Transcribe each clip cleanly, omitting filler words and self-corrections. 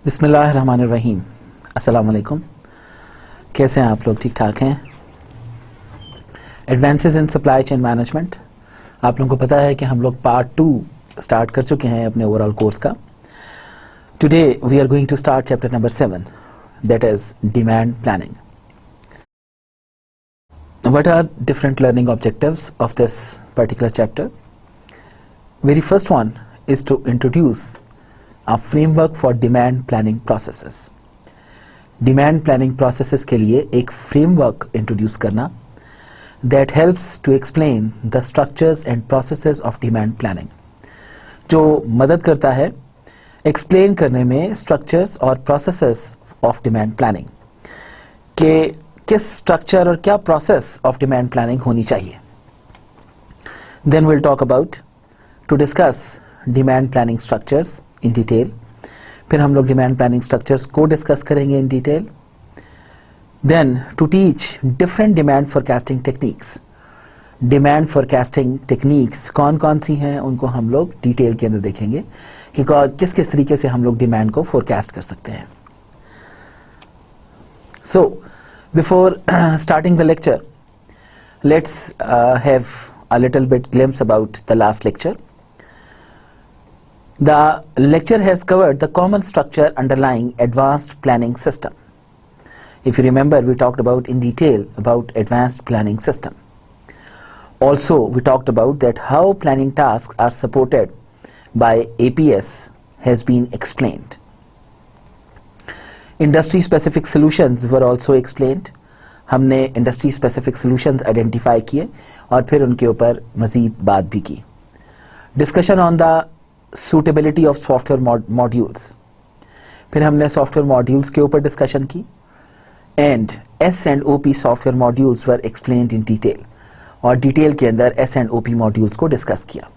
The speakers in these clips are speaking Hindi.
बिस्मिल्लाहिर्रहमानिर्रहीम। अस्सलाम वालेकुम। कैसे हैं आप लोग? ठीक ठाक हैं? Advances in supply chain management, आप लोगों को पता है कि हम लोग पार्ट 2 स्टार्ट कर चुके हैं अपने ओवरऑल कोर्स का। Today we are going to start chapter number 7, that is demand planning. What are different learning objectives of this particular chapter? Very first one is to introduce a framework for demand planning processes. Demand planning processes के लिए एक framework introduce करना that helps to explain the structures and processes of demand planning, जो मदद करता है explain करने में structures और processes of demand planning के किस स्ट्रक्चर और क्या प्रोसेस ऑफ डिमांड प्लानिंग होनी चाहिए। Then will talk about to discuss demand planning structures in detail. फिर हम लोग डिमांड प्लानिंग स्ट्रक्चर्स को डिस्कस करेंगे in detail. Then to teach different demand forecasting techniques. Demand forecasting techniques कौन कौन सी हैं उनको हम लोग डिटेल के अंदर देखेंगे कि किस किस तरीके से हम लोग डिमांड को फोरकास्ट कर सकते हैं। सो before starting the lecture, let's have a little bit glimpse about the last lecture. The lecture has covered the common structure underlying advanced planning system. If you remember, we talked about in detail about advanced planning system. Also, we talked about that how planning tasks are supported by APS has been explained. Industry specific solutions were also explained. हमने इंडस्ट्री स्पेसिफिक सॉल्यूशंस आइडेंटिफाई किए और फिर उनके ऊपर मजीद बात भी की। Discussion on the suitability of software modules, फिर हमने सॉफ्टवेयर मॉड्यूल्स के ऊपर डिस्कशन की and S and O P software modules were explained in detail और डिटेल के अंदर S and O P modules को डिस्कस किया।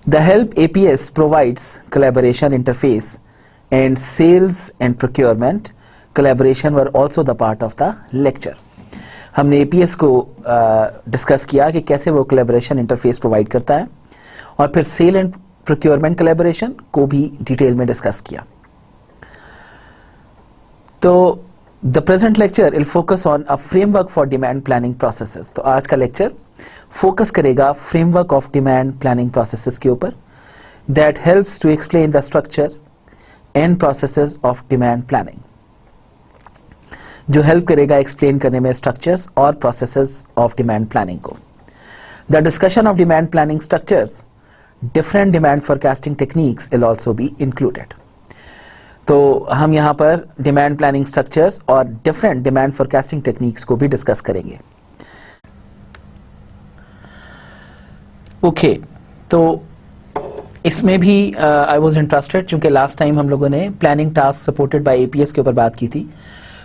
The help APS provides collaboration interface and sales and procurement collaboration were also the part of the lecture. हमने APS को डिस्कस किया कि कैसे वो collaboration interface प्रोवाइड करता है और फिर सेल एंड procurement collaboration को भी डिटेल में डिस्कस किया। तो the present lecture will focus on a framework for demand planning processes. तो आज का लेक्चर फोकस करेगा framework of demand planning processes के ऊपर that helps to explain the structure and processes of demand planning, जो हेल्प करेगा एक्सप्लेन करने में स्ट्रक्चर्स और प्रोसेसेस ऑफ डिमांड प्लानिंग को। The discussion of demand planning structures, different demand forecasting techniques will also be included. तो हम यहाँ पर डिमांड प्लानिंग स्ट्रक्चर्स और डिफरेंट डिमांड फोरकास्टिंग टेक्निक्स को भी डिस्कस करेंगे। ओके, तो इसमें भी आई वॉज इंटरेस्टेड, चूंकि लास्ट टाइम हम लोगों ने planning task supported by APS के ऊपर बात की थी,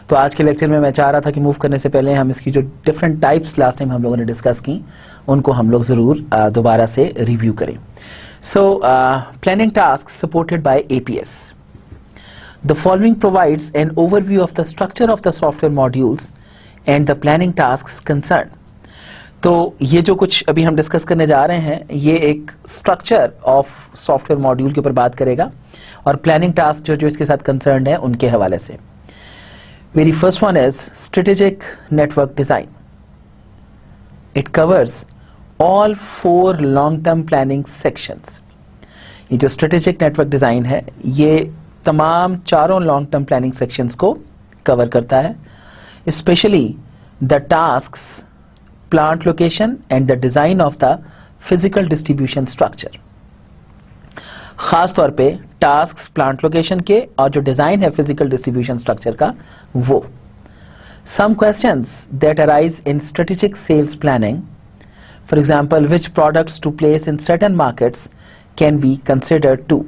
तो आज के लेक्चर में मैं चाह रहा था कि मूव करने से पहले हम इसकी जो डिफरेंट टाइप्स लास्ट टाइम हम लोगों ने डिस्कस की उनको हम लोग ज़रूर दोबारा से रिव्यू करें। So planning task supported by APS, the following provides an overview of the structure of the software modules and the planning task concern. तो ये जो कुछ अभी हम डिस्कस करने जा रहे हैं ये एक स्ट्रक्चर ऑफ सॉफ्टवेयर मॉड्यूल के ऊपर बात करेगा और प्लानिंग टास्क जो इसके साथ कंसर्न्ड है उनके हवाले से। Very first one is strategic network design. It covers all 4 long term planning sections. ये जो स्ट्रेटेजिक नेटवर्क डिजाइन है ये तमाम चारों लॉन्ग टर्म प्लानिंग सेक्शंस को कवर करता है, specially the tasks, plant location and the design of the physical distribution structure। खास तौर पे tasks plant location के और जो design है physical distribution structure का वो। Some questions that arise in strategic sales planning, for example, which products to place in certain markets can be considered too।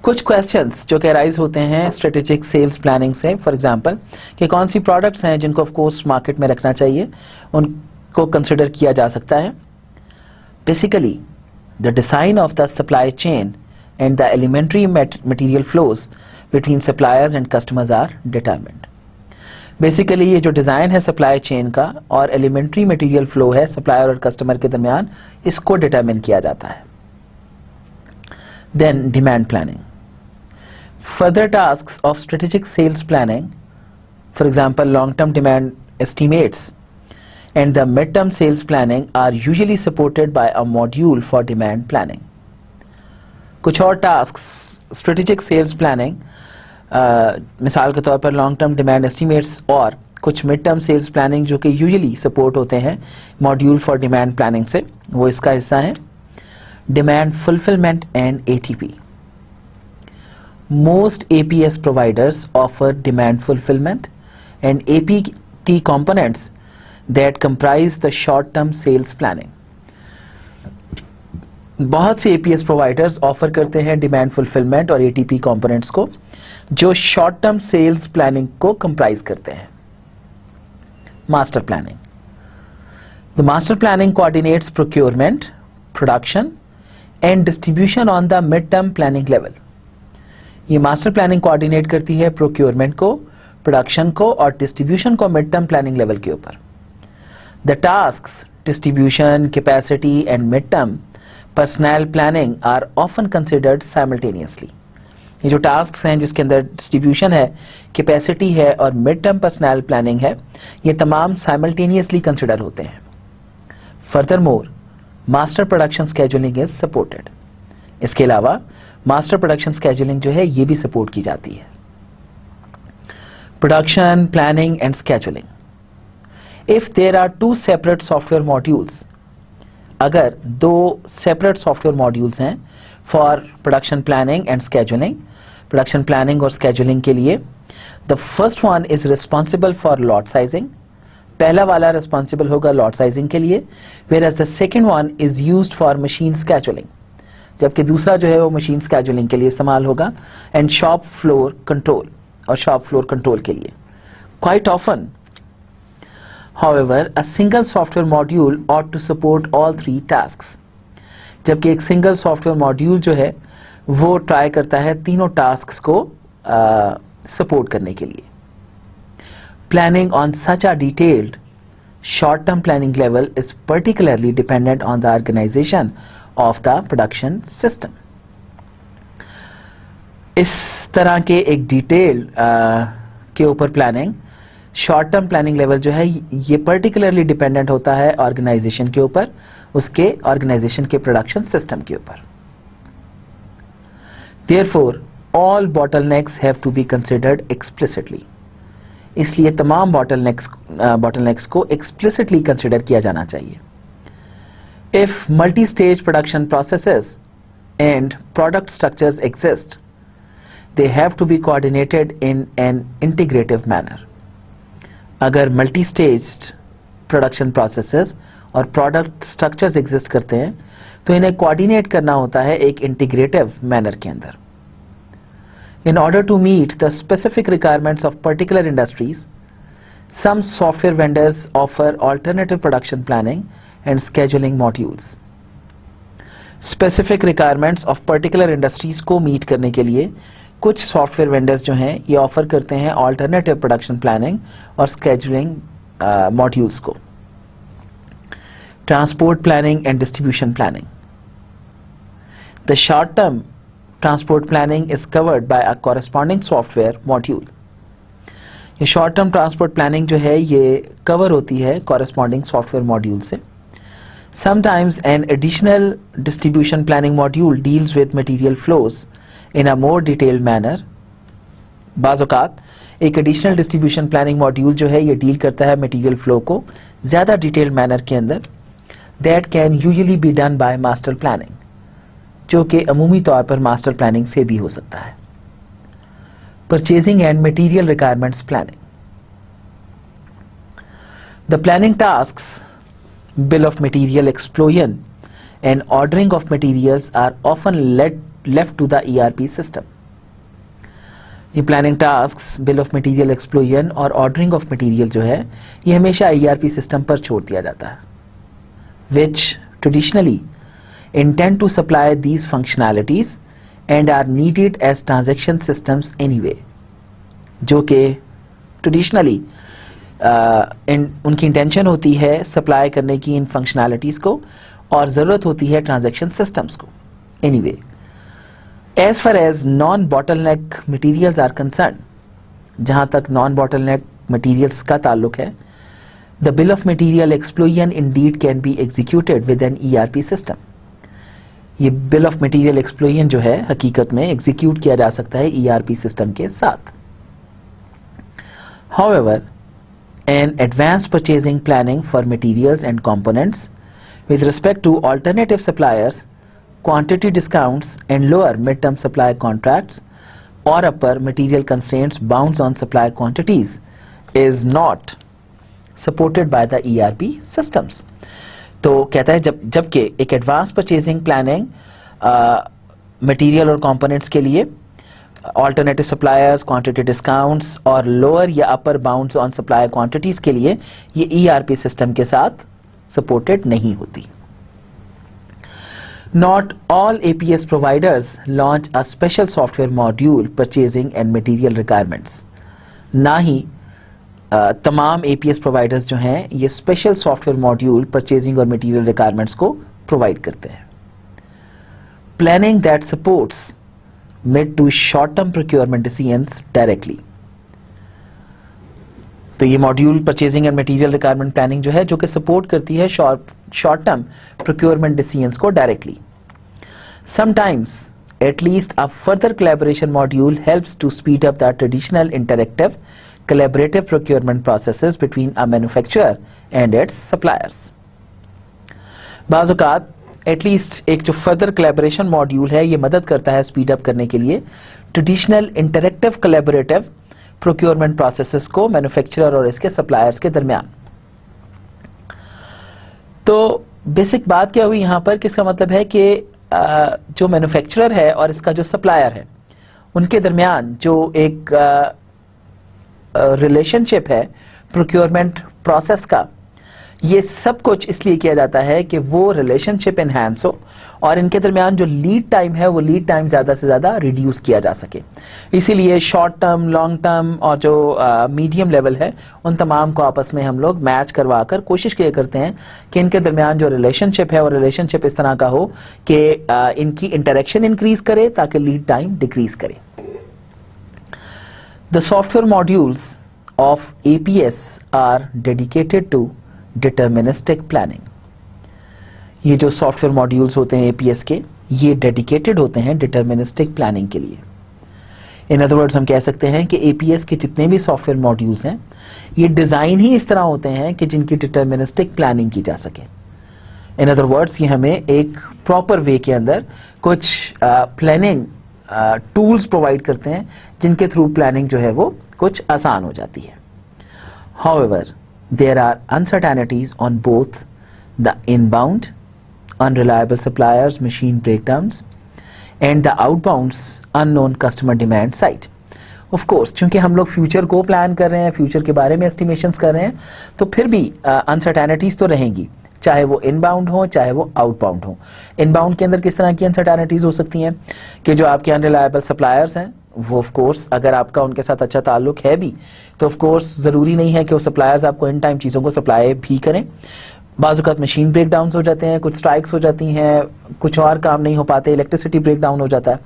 कुछ questions जो कि arise होते हैं strategic sales planning से, for example, कि कौन सी products हैं जिनको of course market में रखना चाहिए, उन को कंसिडर किया जा सकता है। Basically the design of the supply chain and the elementary material flows between suppliers and customers are determined. Basically ये जो डिजाइन है सप्लाई चेन का और एलिमेंट्री मटेरियल फ्लो है सप्लायर और कस्टमर के दरमियान, इसको डिटरमिन किया जाता है। Then demand planning, Further tasks of strategic sales planning, for example, long-term demand estimates and the mid-term sales planning are usually supported by a module for demand planning. कुछ और tasks strategic sales planning, मिसाल के तौर पर long-term demand estimates और कुछ mid-term sales planning जो कि usually support होते हैं module for demand planning से, वो इसका हिस्सा है. Demand fulfillment and ATP. Most APS providers offer demand fulfillment and APT components that comprise the short-term sales planning. बहुत से APS providers offer करते हैं demand fulfillment और ATP components को जो short-term sales planning को comprise करते हैं. Master planning. The master planning coordinates procurement, production and distribution on the mid-term planning level. ये मास्टर प्लानिंग कोऑर्डिनेट करती है प्रोक्योरमेंट को, प्रोडक्शन को और डिस्ट्रीब्यूशन को मिड टर्म प्लानिंग लेवल के ऊपर. The tasks distribution, capacity and mid term personal planning are often considered simultaneously. ये जो टास्क्स हैं जिसके अंदर डिस्ट्रीब्यूशन है, कैपेसिटी है और मिड टर्म पर्सनल प्लानिंग है, ये तमाम साइमल्टेनियसली कंसिडर होते हैं. Furthermore master production scheduling is supported. इसके अलावा मास्टर प्रोडक्शन स्केड्यूलिंग जो है ये भी सपोर्ट की जाती है. Production planning and scheduling. If there are two separate software modules, अगर दो सेपरेट सॉफ्टवेयर मॉड्यूल्स हैं for production planning and scheduling, production planning और स्केड्यूलिंग के लिए, the first one is responsible for lot sizing. पहला वाला रिस्पॉन्सिबल होगा लॉट साइजिंग के लिए, whereas the second one is used for machine scheduling, जबकि दूसरा जो है वो मशीन स्केड्यूलिंग के लिए इस्तेमाल होगा एंड शॉप फ्लोर कंट्रोल और शॉप फ्लोर कंट्रोल के लिए. Quite often however a single software module ought to support all three tasks, जबकि एक सिंगल सॉफ्टवेयर मॉड्यूल जो है वो ट्राई करता है तीनों टास्क्स को सपोर्ट करने के लिए. Planning on such a detailed short term planning level is particularly dependent on the organisation of the production system. इस तरह के एक डिटेल के ऊपर planning, short term planning level जो है ये पर्टिकुलरली डिपेंडेंट होता है ऑर्गेनाइजेशन के ऊपर, उसके ऑर्गेनाइजेशन के प्रोडक्शन सिस्टम के ऊपर. Therefore all bottlenecks have to be considered explicitly. इसलिए तमाम बॉटलनेक्स को एक्सप्लिसिटली कंसिडर किया जाना चाहिए. If multi-stage production processes and product structures exist, they have to be coordinated in an integrative manner. अगर multi-staged production processes और product structures exist करते हैं तो इन्हें coordinate करना होता है एक integrative manner के अंदर. In order to meet the specific requirements of particular industries, some software vendors offer alternative production planning and scheduling modules. Specific requirements of particular industries को meet करने के लिए कुछ सॉफ्टवेयर वेंडर्स जो हैं ये ऑफर करते हैं ऑल्टरनेटिव प्रोडक्शन प्लानिंग और scheduling मॉड्यूल्स को. Transport planning and distribution planning. The short term transport planning is covered by a corresponding software module. ये शॉर्ट टर्म ट्रांसपोर्ट प्लानिंग जो है ये कवर होती है कॉरेस्पॉन्डिंग सॉफ्टवेयर मॉड्यूल से. Sometimes an additional distribution planning module deals with material flows in a more detailed manner. बाज़ औक़ात एक additional distribution planning module जो है ये deal करता है material flow को ज़्यादा detailed manner के अंदर. That can usually be done by master planning, जो कि अमूमी तौर पर master planning से भी हो सकता है. Purchasing and material requirements planning. The planning tasks, bill of material explosion and ordering of materials are often left to the ERP system. ये planning tasks, bill of material explosion और ऑर्डरिंग ऑफ मटेरियल जो है ये हमेशा ERP सिस्टम पर छोड़ दिया जाता है, which traditionally intend to supply these functionalities and are needed as transaction systems anyway. जो कि ट्रेडिशनली उनकी इंटेंशन होती है सप्लाई करने की इन फंक्शनैलिटीज़ को और ज़रूरत होती है ट्रांजैक्शन सिस्टम्स को. Anyway as far as non bottleneck materials are concern, जहां तक नॉन बॉटलनेक मटीरियल्स का ताल्लुक है, the bill of material explosion indeed can be executed with an ERP system. ये बिल ऑफ मटीरियल एक्सप्लोजन जो है हकीकत में एग्जीक्यूट किया जा सकता है ईआरपी सिस्टम के साथ। However, an advanced purchasing planning for materials and components with respect to alternative suppliers, quantity discounts and lower mid-term supply contracts or upper material constraints bounds on supply quantities is not supported by the ERP systems. तो कहता है जबकि एक एडवांस परचेजिंग प्लानिंग मटेरियल और कंपोनेंट्स के लिए ऑल्टरनेटिव सप्लायर्स, क्वांटिटी डिस्काउंट्स और लोअर या अपर बाउंड्स ऑन सप्लाई क्वांटिटीज के लिए ये ईआरपी सिस्टम के साथ सपोर्टेड नहीं होती। Not all APS providers launch a special software module purchasing and material requirements. ना ही तमाम एपीएस प्रोवाइडर्स जो हैं ये स्पेशल सॉफ्टवेयर मॉड्यूल परचेजिंग और मटेरियल रिक्वायरमेंट्स को प्रोवाइड करते हैं। Planning that supports mid to short term procurement decisions directly। तो ये module purchasing and material requirement planning जो है जो कि सपोर्ट करती है शॉर्ट टर्म प्रोक्योरमेंट डिसीजंस को directly. Sometimes at least a further collaboration module helps to speed up the traditional interactive collaborative procurement processes between a manufacturer and its suppliers. बाज़ औक़ात एटलीस्ट एक जो फर्दर कोलैबोरेशन मॉड्यूल है ये मदद करता है स्पीड अप करने के लिए traditional interactive collaborative procurement processes को मैन्युफैक्चरर और इसके सप्लायर्स के दरमियान। तो बेसिक बात क्या हुई यहाँ पर, किसका मतलब है कि जो मैन्युफैक्चरर है और इसका जो सप्लायर है उनके दरमियान जो एक रिलेशनशिप है प्रोक्योरमेंट प्रोसेस का, ये सब कुछ इसलिए किया जाता है कि वो रिलेशनशिप एनहांस हो और इनके दरमियान जो लीड टाइम है वो लीड टाइम ज़्यादा से ज़्यादा रिड्यूस किया जा सके। इसीलिए शॉर्ट टर्म, लॉन्ग टर्म और जो मीडियम लेवल है उन तमाम को आपस में हम लोग मैच करवा कर कोशिश किया करते हैं कि इनके दरमियान जो रिलेशनशिप है वो रिलेशनशिप इस तरह का हो कि इनकी इंटरेक्शन इंक्रीज करे ताकि लीड टाइम डिक्रीज करे। The software modules of APS are dedicated to deterministic planning. ये जो सॉफ्टवेयर मॉड्यूल्स होते हैं APS के, ये डेडिकेटेड होते हैं डिटर्मिनिस्टिक प्लानिंग के लिए। इन अदर वर्ड्स हम कह सकते हैं कि APS के जितने भी सॉफ्टवेयर मॉड्यूल्स हैं ये डिज़ाइन ही इस तरह होते हैं कि जिनकी डिटर्मिनिस्टिक प्लानिंग की जा सके। इन अदर वर्ड्स ये हमें एक प्रॉपर वे के अंदर कुछ प्लानिंग टूल्स प्रोवाइड करते हैं जिनके थ्रू प्लानिंग जो है वो कुछ आसान हो जाती है। However there are uncertainties on both the inbound unreliable suppliers machine breakdowns and the outbounds unknown customer demand side। of course चूंकि हम लोग फ्यूचर को प्लान कर रहे हैं, फ्यूचर के बारे में एस्टिमेशंस कर रहे हैं, तो फिर भी अनसर्टेनिटीज तो रहेंगी, चाहे वो इनबाउंड हो चाहे वो आउटबाउंड हो। इनबाउंड के अंदर किस तरह की अनसर्टेनिटीज हो सकती हैं कि जो आपके अनरिलायबल सप्लायर्स हैं वो ऑफ कोर्स अगर आपका उनके साथ अच्छा ताल्लुक है भी तो ऑफ कोर्स ज़रूरी नहीं है कि वो सप्लायर्स आपको इन टाइम चीज़ों को सप्लाई भी करें। बाज़ औक़ात मशीन ब्रेक डाउन्स हो जाते हैं, कुछ स्ट्राइक्स हो जाती हैं, कुछ और काम नहीं हो पाते, इलेक्ट्रिसिटी ब्रेक डाउन हो जाता है,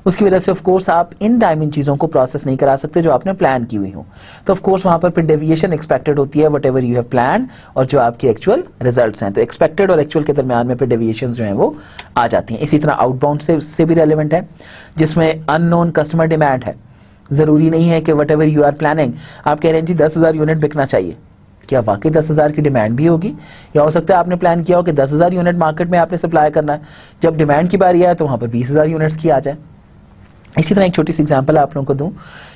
उसकी वजह से ऑफ कोर्स आप इन टाइम इन चीज़ों को प्रोसेस नहीं करा सकते जो आपने प्लान की हुई हो। तो ऑफ कोर्स वहाँ पर फिर डेविएशन एक्सपेक्टेड होती है what ever you have plan और जो आपके एक्चुअल रिजल्ट्स हैं। तो एक्सपेक्टेड और एक्चुअल के दरमियान में फिर डेविएशन जो हैं वो आ जाती हैं। इसी तरह आउटबाउंड से भी रेलिवेंट है जिसमें अननोन कस्टमर डिमांड है। ज़रूरी नहीं है कि whatever you are planning आप कह रहे हैं जी 10,000 यूनिट बिकना चाहिए, क्या वाकई 10,000 की डिमांड भी होगी? या हो सकता है आपने प्लान किया हो कि 10,000 यूनिट मार्केट में आपने सप्लाई करना है, जब डिमांड की बारी आए तो वहाँ पर 20,000 यूनिट्स की आ जाए। इसी तरह एक छोटी सी एग्जांपल आप लोगों को दूं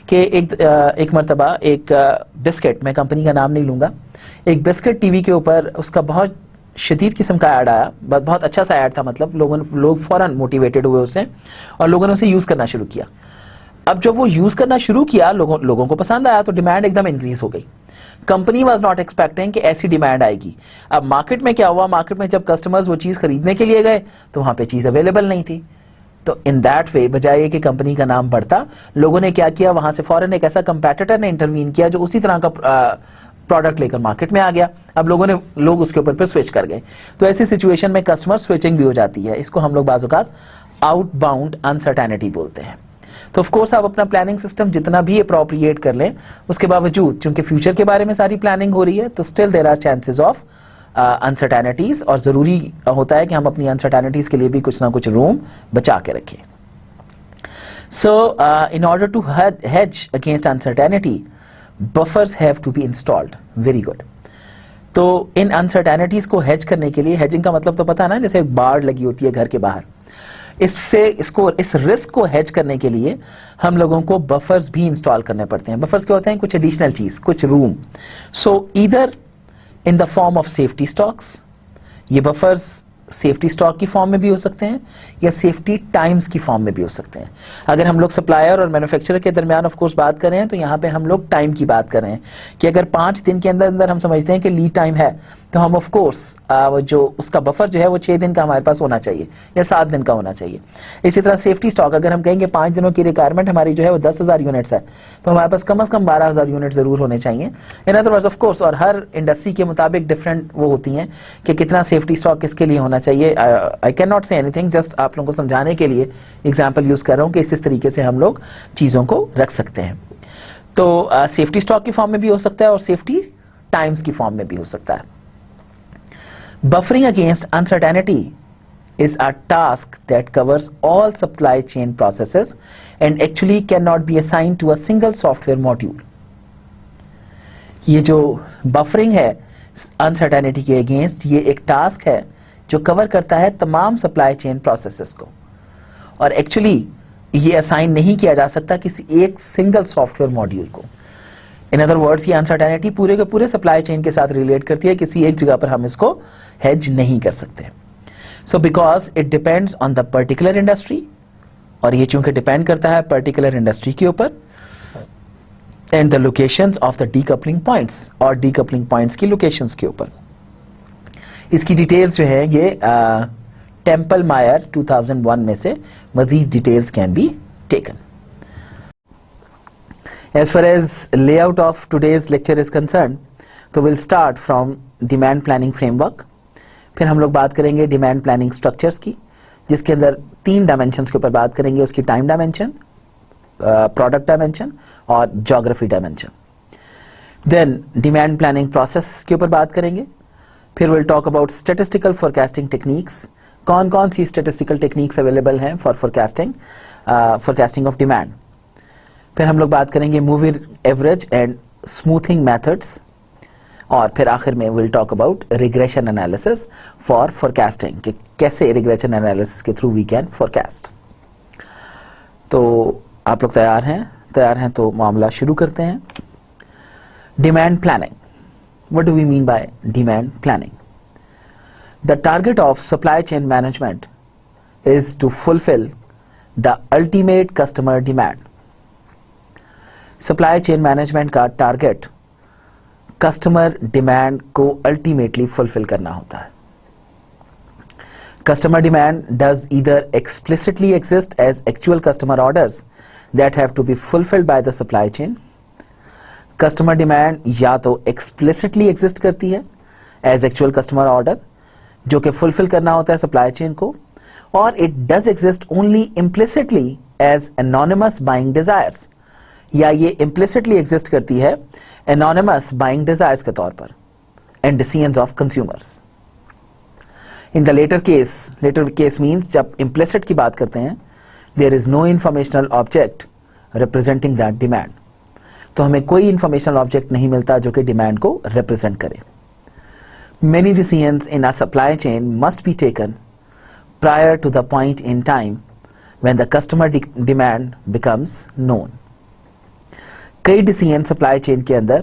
कि एक मरतबा एक बिस्किट, मैं कंपनी का नाम नहीं लूँगा, एक बिस्किट टीवी के ऊपर उसका बहुत शदीद किस्म का ऐड आया, बहुत अच्छा सा ऐड था, मतलब लोग फ़ौरन मोटिवेटेड हुए उससे और लोगों ने उसे यूज़ करना शुरू किया। अब जब वो यूज़ करना शुरू किया लोगों को पसंद आया तो डिमांड एकदम इंक्रीज हो गई। कंपनी वाज नॉट एक्सपेक्टिंग कि ऐसी डिमांड आएगी। अब मार्केट में क्या हुआ, मार्केट में जब कस्टमर्स वो चीज़ खरीदने के लिए गए तो वहाँ पे चीज़ अवेलेबल नहीं थी। तो इन दैट वे बजाय कि कंपनी का नाम बढ़ता, लोगों ने क्या किया, वहाँ से फौरन एक ऐसा कंपेटिटर ने इंटरवीन किया जो उसी तरह का प्रोडक्ट लेकर मार्केट में आ गया। अब लोग उसके ऊपर फिर स्विच कर गए। तो ऐसी सिचुएशन में कस्टमर स्विचिंग भी हो जाती है। इसको हम लोग बाज़ औक़ात आउटबाउंड अनसर्टेनिटी बोलते हैं। तो ऑफ कोर्स आप अपना प्लानिंग सिस्टम जितना भी अप्रोप्रिएट कर लें, उसके बावजूद चूंकि फ्यूचर के बारे में सारी प्लानिंग हो रही है, तो still there are chances of uncertainties, और जरूरी होता है कि हम अपनी अनसर्टेनिटीज के लिए भी कुछ ना कुछ रूम बचा के रखें। So in order to hedge against uncertainty, buffers have to be installed. Very good. तो इन अनसर्टेनिटीज को हेज करने के लिए, हेजिंग का मतलब तो पता है ना, जैसे बाड़ लगी होती है घर के बाहर, इस रिस्क को हेज करने के लिए हम लोगों को बफर्स भी इंस्टॉल करने पड़ते हैं। बफर्स क्या होते हैं? कुछ एडिशनल चीज, कुछ room. So either in the form of safety stocks, ये बफर्स सेफ्टी स्टॉक की फॉर्म में भी हो सकते हैं या सेफ्टी टाइम्स की फॉर्म में भी हो सकते हैं। अगर हम लोग सप्लायर और मैन्युफैक्चरर के दरमियान ऑफ कोर्स बात कर रहे हैं, तो यहाँ पे हम लोग टाइम की बात कर रहे हैं कि अगर 5 दिन के अंदर अंदर हम समझते हैं कि लीड टाइम है, तो हम ऑफ कोर्स जो उसका बफर जो है वो 6 दिन का हमारे पास होना चाहिए या 7 दिन का होना चाहिए। इसी तरह सेफ्टी स्टॉक, अगर हम कहेंगे 5 दिनों की रिक्वायरमेंट हमारी जो है वो 10,000 यूनिट्स है, तो हमारे पास कम से कम 12,000 यूनिट जरूर होने चाहिए। In other words of course, और हर इंडस्ट्री के मुताबिक डिफरेंट वो होती हैं कि कितना सेफ्टी स्टॉक किसके लिए होना चाहिए। I can not say anything, just आप लोगों को समझाने के लिए एग्जाम्पल यूज कर रहा हूँ कि इस तरीके से हम लोग चीजों को रख सकते हैं। तो सेफ्टी स्टॉक की फॉर्म में भी हो सकता है और सेफ्टी टाइम्स की फॉर्म में भी हो सकता है। Buffering against uncertainty is a task that covers all supply chain processes and actually cannot be assigned to a single software module. ये जो buffering है uncertainty के against, ये एक task है जो cover करता है तमाम supply chain processes को, और actually ये assign नहीं किया जा सकता किसी एक single software module को। इन अदर वर्ड्स, ये अनसर्टेनिटी पूरे के पूरे सप्लाई चेन के साथ रिलेट करती है, किसी एक जगह पर हम इसको हेज नहीं कर सकते। So because it depends on the particular industry, और ये चूंकि डिपेंड करता है पर्टिकुलर इंडस्ट्री के ऊपर, and the locations of the decoupling points, और डीकपलिंग पॉइंट्स की लोकेशंस के ऊपर। इसकी डिटेल्स जो है ये टेम्पल मायर 2001 में से मजीद details can be taken. As far as layout of today's lecture is concerned, तो we'll start from demand planning framework, फिर हम लोग बात करेंगे demand planning structures की, जिसके अंदर 3 dimensions के ऊपर बात करेंगे, उसकी time dimension, product dimension और geography dimension. Then demand planning process के ऊपर बात करेंगे, फिर we'll talk about statistical forecasting techniques, कौन कौन सी statistical techniques available हैं for forecasting of demand. फिर हम लोग बात करेंगे moving average and smoothing methods, और फिर आखिर में will talk about regression analysis for forecasting, कि कैसे रिग्रेशन एनालिसिस के थ्रू वी कैन फोरकास्ट। तो आप लोग तैयार हैं तो मामला शुरू करते हैं। Demand planning, what do we mean by demand planning? The target of supply chain management is to fulfil the ultimate customer demand. Supply chain management का टारगेट कस्टमर डिमांड को अल्टीमेटली फुलफिल करना होता है। Customer demand does either explicitly exist as actual customer orders that have to be fulfilled by the supply chain. Customer demand या तो एक्सप्लिसिटली एग्जिस्ट करती है एज एक्चुअल कस्टमर ऑर्डर, जो कि फुलफिल करना होता है सप्लाई चेन को, और it does exist only implicitly as anonymous buying desires, या ये इम्प्लिसिटली एग्जिस्ट करती है एनोनिमस बाइंग डिजायर्स के तौर पर and decisions of consumers. In the latter case means जब इम्प्लिसिट की बात करते हैं, there is no informational object representing that demand, तो हमें कोई इंफॉर्मेशनल ऑब्जेक्ट नहीं मिलता जो कि डिमांड को रिप्रेजेंट करे। Many decisions in a supply chain must be taken prior to the point in time when the customer demand becomes known. कई डिसीजन सप्लाई चेन के अंदर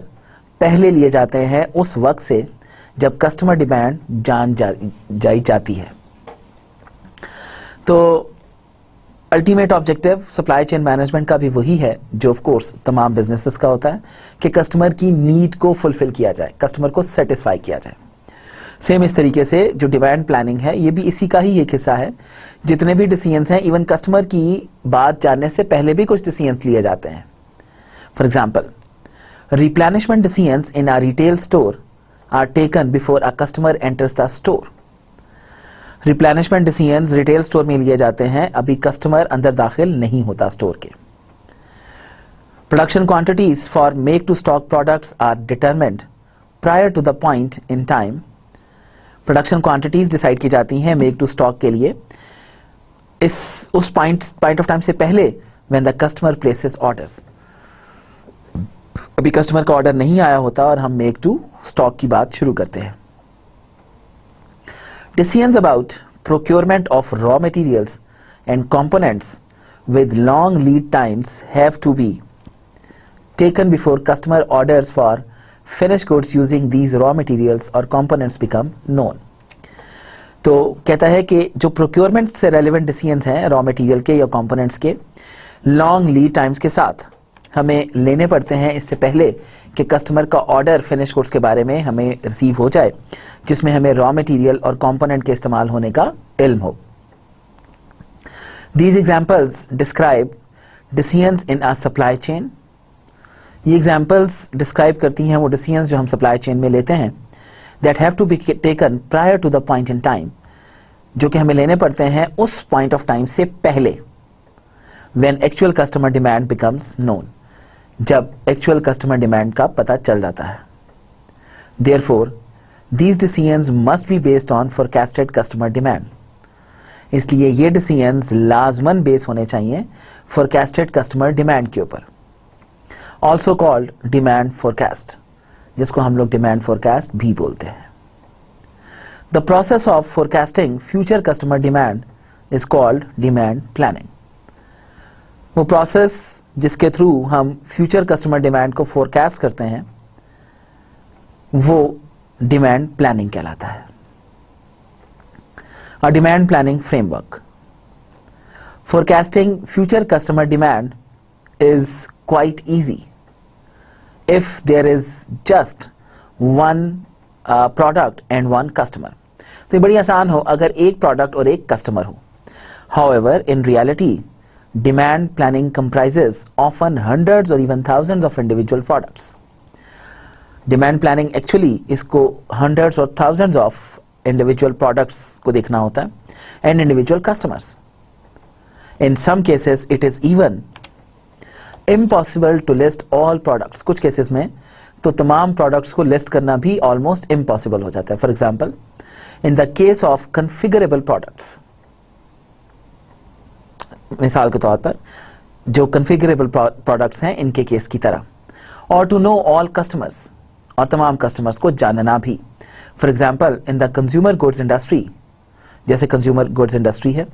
पहले लिए जाते हैं उस वक्त से जब कस्टमर डिमांड जान जाती है। तो ultimate objective supply chain management का भी वही है जो ऑफ कोर्स तमाम बिजनेसेस का होता है, कि कस्टमर की नीड को फुलफिल किया जाए, कस्टमर को सेटिस्फाई किया जाए। सेम इस तरीके से जो डिमांड प्लानिंग है, ये भी इसी का ही एक हिस्सा है। जितने भी डिसीजंस हैं, इवन कस्टमर की बात जानने से पहले भी कुछ डिसीजंस लिए जाते हैं। For example, replenishment decisions in a retail store are taken before a customer enters the store. Replenishment decisions retail store में लिए जाते हैं, अभी कस्टमर अंदर दाखिल नहीं होता स्टोर के। Production quantities for make to stock products are determined prior to the point in time. Production quantities decide की जाती हैं मेक टू स्टॉक के लिए उस पॉइंट ऑफ टाइम से पहले when the customer places orders. अभी कस्टमर का ऑर्डर नहीं आया होता और हम मेक टू स्टॉक की बात शुरू करते हैं। Decisions about procurement of raw materials and components with long lead times have to be taken before customer orders for finished goods using these raw materials or components become known. तो कहता है कि जो प्रोक्योरमेंट से रेलिवेंट डिसीजंस हैं रॉ मटेरियल के या कंपोनेंट्स के, लॉन्ग लीड टाइम्स के साथ हमें लेने पड़ते हैं इससे पहले कि कस्टमर का ऑर्डर फिनिश गुड्स के बारे में हमें रिसीव हो जाए, जिसमें हमें रॉ मटेरियल और कंपोनेंट के इस्तेमाल होने का इल्म हो। These examples describe decisions in a supply chain. ये examples describe करती हैं वो decisions जो हम supply chain में लेते हैं, that have to be taken prior to the point in time, जो कि हमें लेने पड़ते हैं उस point of time से पहले, when actual customer demand becomes known, जब एक्चुअल कस्टमर डिमांड का पता चल जाता है। Therefore, these decisions must be based on forecasted customer demand. इसलिए ये डिसीजंस लाजमन बेस होने चाहिए फोरकास्टेड कस्टमर डिमांड के ऊपर, ऑल्सो कॉल्ड डिमांड फोरकास्ट, जिसको हम लोग डिमांड फोरकास्ट भी बोलते हैं। The process of forecasting future customer demand is called demand planning. वो प्रोसेस जिसके थ्रू हम फ्यूचर कस्टमर डिमांड को फोरकास्ट करते हैं वो डिमांड प्लानिंग कहलाता है। A demand planning framework. Forecasting future customer demand is quite easy if there is just one product and one customer. तो ये बड़ी आसान हो अगर एक प्रोडक्ट और एक कस्टमर हो। However, in reality, demand planning comprises often hundreds or even thousands of individual products. Demand planning actually इसको hundreds or thousands of individual products को देखना होता है and individual customers. In some cases it is even impossible to list all products. कुछ केसेस में तो तमाम products को list करना भी almost impossible हो जाता है। For example, in the case of configurable products, मिसाल के तौर पर जो configurable products हैं इनके केस की तरह, or to know all customers, और तमाम customers को जानना भी। For example, in the consumer goods industry, जैसे consumer goods industry है।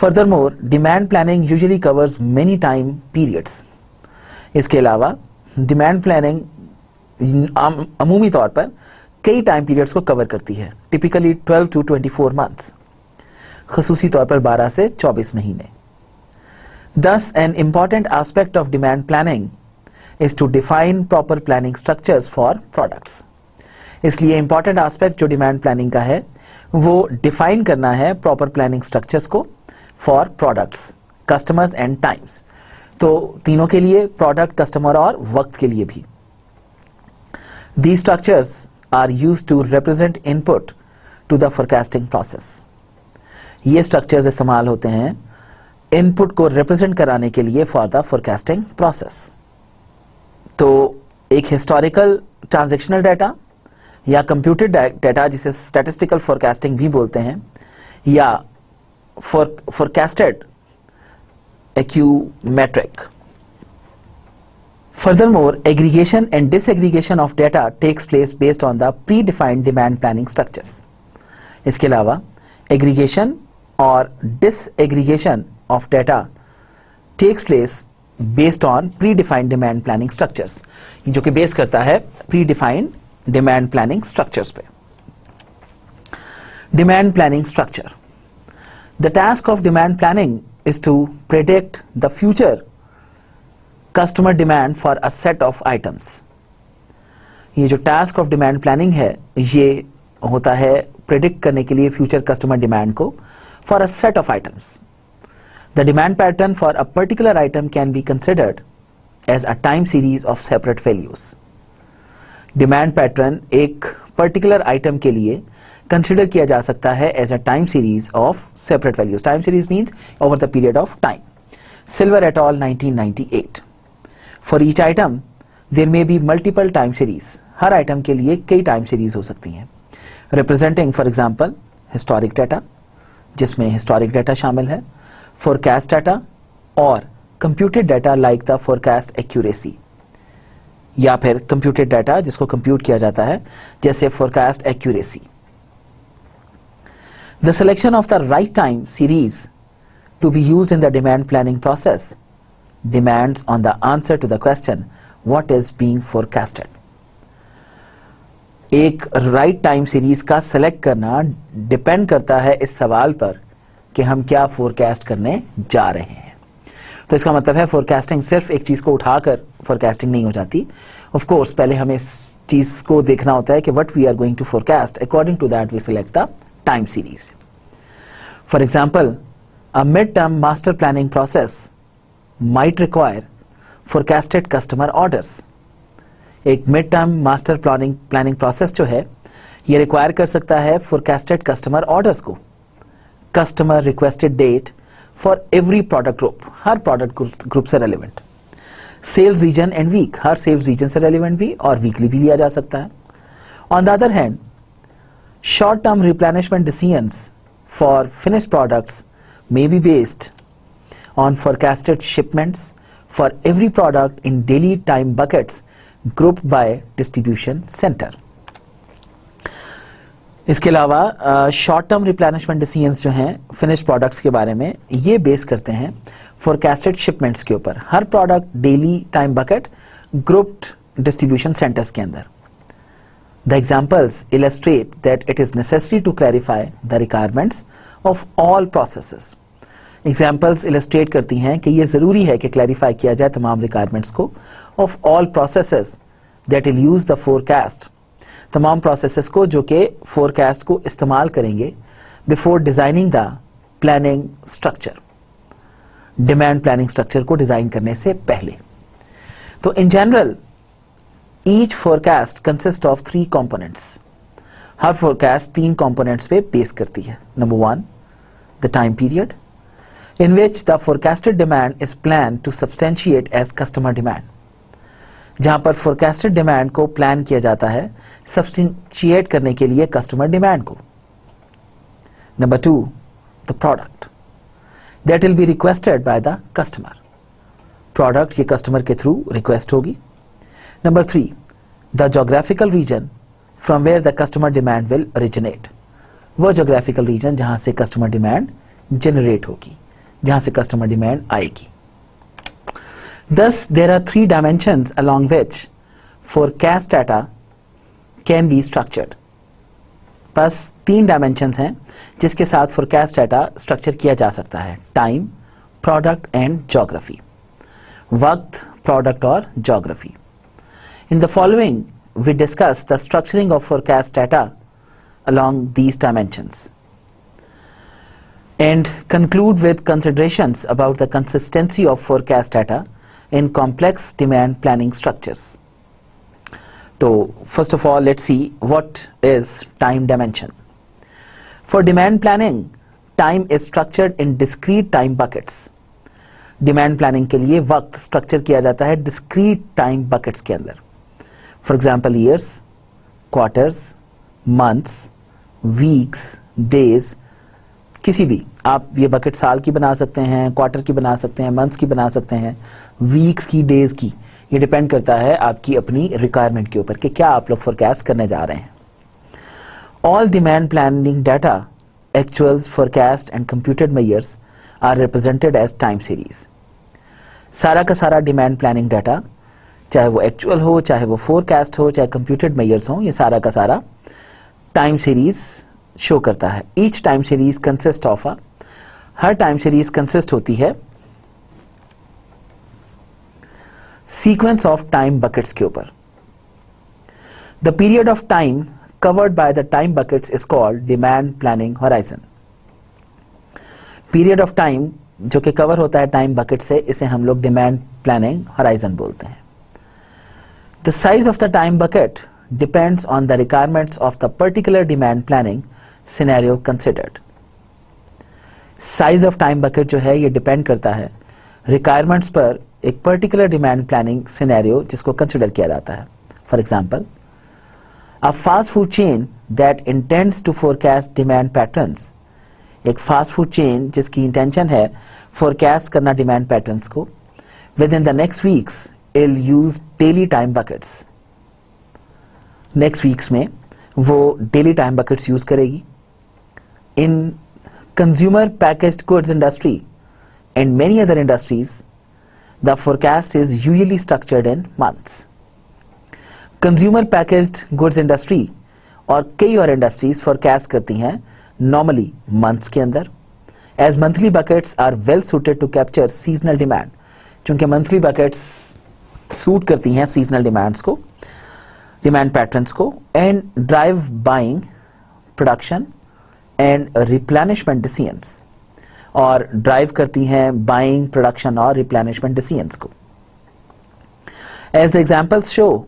Furthermore, demand planning usually covers many time periods. इसके अलावा demand planning अमूमी तौर पर कई time periods को cover करती है, typically 12 to 24 months, खसूसी तौर पर 12 से 24 महीने। Thus, an important aspect of demand planning is to define proper planning structures for products. इसलिए इंपॉर्टेंट एस्पेक्ट जो डिमांड प्लानिंग का है वो डिफाइन करना है प्रॉपर प्लानिंग स्ट्रक्चर्स को for products, customers and times. तो तीनों के लिए, प्रोडक्ट, कस्टमर और वक्त के लिए भी। These structures are used to represent input to the forecasting process. ये स्ट्रक्चर्स इस्तेमाल होते हैं इनपुट को रिप्रेजेंट कराने के लिए फॉर द फोरकास्टिंग प्रोसेस। तो एक हिस्टोरिकल ट्रांजैक्शनल डाटा या कंप्यूटेड डाटा जिसे स्टैटिस्टिकल फोरकास्टिंग भी बोलते हैं, या forecasted एक्यूमेट्रिक। Furthermore, aggregation and disaggregation of data takes place based on the predefined demand planning structures. इसके अलावा aggregation और disaggregation of data takes place based on predefined demand planning structures, जो कि बेस करता है predefined demand planning structures पे। Demand planning structure. The task of demand planning is to predict the future customer demand for a set of items. ये जो task of demand planning है ये होता है predict करने के लिए future customer demand को for a set of items. The demand pattern for a particular item can be considered as a time series of separate values. Demand pattern एक पर्टिकुलर आइटम के लिए कंसिडर किया जा सकता है as a time series of separate values. Time series means over the period of time. Silver et al 1998. For each item there may be multiple time series. हर आइटम के लिए कई टाइम सीरीज हो सकती हैं. Representing for example historic data, जिसमें हिस्टोरिक डाटा शामिल है, फोरकास्ट डाटा और computed data like the forecast accuracy, या फिर कंप्यूटेड डाटा जिसको कंप्यूट किया जाता है जैसे forecast accuracy. The selection of the right time series to be used in the demand planning process demands on the answer to the question what is being forecasted. एक राइट टाइम सीरीज का सेलेक्ट करना डिपेंड करता है इस सवाल पर कि हम क्या फोरकास्ट करने जा रहे हैं. तो इसका मतलब है फोरकास्टिंग सिर्फ एक चीज को उठाकर फोरकास्टिंग नहीं हो जाती. ऑफ कोर्स पहले हमें इस चीज को देखना होता है कि what we are going to forecast. According to that we select the time series. For example a mid term master planning process might require forecasted customer orders. एक mid term master planning process जो है ये रिक्वायर कर सकता है फोरकास्टेड कस्टमर ऑर्डर्स को. Customer requested date for every product group, हर प्रोडक्ट ग्रुप से relevant. Sales region and week, हर सेल्स रीजन से रेलिवेंट भी और वीकली भी लिया जा सकता है. On the other hand short term replenishment decisions for finished products may be based on forecasted shipments for every product in daily time buckets group by distribution centre. इसके अलावा शॉर्ट टर्म रिप्लेनिशमेंट डिसीजंस जो हैं फिनिश्ड प्रोडक्ट्स के बारे में ये बेस करते हैं फोरकास्टेड शिपमेंट्स के ऊपर. हर product daily time bucket grouped distribution centres के अंदर. The examples illustrate that it is necessary to clarify the requirements of all processes. Examples illustrate करती हैं कि ये जरूरी है कि क्लैरिफाई किया जाए तमाम रिक्वायरमेंट्स को of all processes that will use the forecast, तमाम प्रोसेसेस को जो कि फोरकास्ट को इस्तेमाल करेंगे before designing the planning structure, demand planning structure को डिजाइन करने से पहले. तो in general each forecast consist of 3 components. Her forecast 3 components पे बेस करती है. Number 1 the time period in which the forecasted demand is planned to substantiate as customer demand. जहां पर forecasted demand को प्लान किया जाता है substantiate करने के लिए customer demand को. Number 2 the product that will be requested by the customer. Product ये customer के through request होगी. Number 3 the geographical region from where the customer demand will originate. वो geographical region जहां से customer demand generate होगी, जहां से कस्टमर डिमांड आएगी. Thus, there are 3 dimensions along which forecast data can be structured. बस 3 डायमेंशंस हैं जिसके साथ फोरकास्ट डाटा स्ट्रक्चर किया जा सकता है. Time, product and geography. वक्त, प्रोडक्ट और geography. In the following we discuss the structuring of forecast data along these dimensions and conclude with considerations about the consistency of forecast data in complex demand planning structures. So first of all, let's see what is time dimension. For demand planning, time is structured in discrete time buckets. Demand planning के लिए वक्त structure किया जाता है discrete time buckets के अंदर. For example, years, quarters, months, weeks, days. किसी भी आप ये बकेट साल की बना सकते हैं, क्वार्टर की बना सकते हैं, मंथ्स की बना सकते हैं, वीक्स की, डेज की. ये डिपेंड करता है आपकी अपनी रिक्वायरमेंट के ऊपर कि क्या आप लोग फोरकास्ट करने जा रहे हैं. All demand planning data, actuals, forecast and computed measures are represented as time series. सारा का सारा डिमांड प्लानिंग डाटा, चाहे वो एक्चुअल हो, चाहे वो फोरकास्ट हो, चाहे कंप्यूटेड मेजर्स हो, ये सारा का सारा टाइम सीरीज शो करता है. Each time series consist of her time series consist होती है सीक्वेंस ऑफ टाइम बकेट्स के ऊपर. The period of time covered by the time buckets is called demand planning horizon. Period of time जो कि कवर होता है टाइम बकेट से, इसे हम लोग डिमांड प्लानिंग होराइजन बोलते हैं. The size of the time bucket depends on the requirements of the particular demand planning scenario considered. Size of time bucket जो है ये डिपेंड करता है रिक्वायरमेंट्स पर एक पर्टिकुलर डिमांड प्लानिंग सिनेरियो जिसको कंसिडर किया जाता है। For example, a fast food chain that intends to forecast demand patterns, एक फास्ट फूड चेन जिसकी इंटेंशन है फोरकास्ट करना डिमांड पैटर्न्स को, within the next weeks will use daily time buckets. Next weeks में वो डेली टाइम बकेट्स यूज करेगी। In consumer packaged goods industry and many other industries, the forecast is usually structured in months. Consumer packaged goods industry और कई और industries forecast करती हैं normally months के अंदर, as monthly buckets are well suited to capture seasonal demand, चूंकि monthly buckets suit करती हैं seasonal demands को, demand patterns को, and drive buying, production and replenishment decisions, और ड्राइव करती हैं बाइंग, प्रोडक्शन और रिप्लेनिशमेंट डिसीजंस को। As the examples show,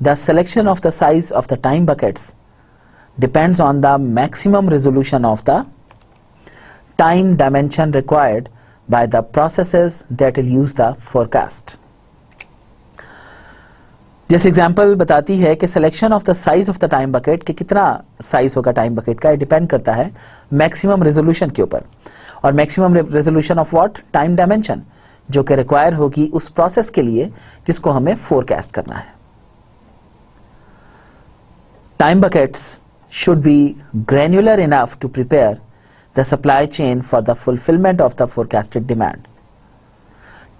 the selection of the size of the time buckets depends on the maximum resolution of the time dimension required by the processes that will use the forecast. जैसे एग्जाम्पल बताती है कि selection of the size of the time bucket, कि कितना साइज होगा टाइम बकेट का, डिपेंड करता है मैक्सिमम रेजोल्यूशन के ऊपर, और maximum resolution of what, time dimension, जो कि रिक्वायर होगी उस प्रोसेस के लिए जिसको हमें फोरकास्ट करना है। Time buckets should be granular enough to prepare the supply chain for the fulfilment of the forecasted demand.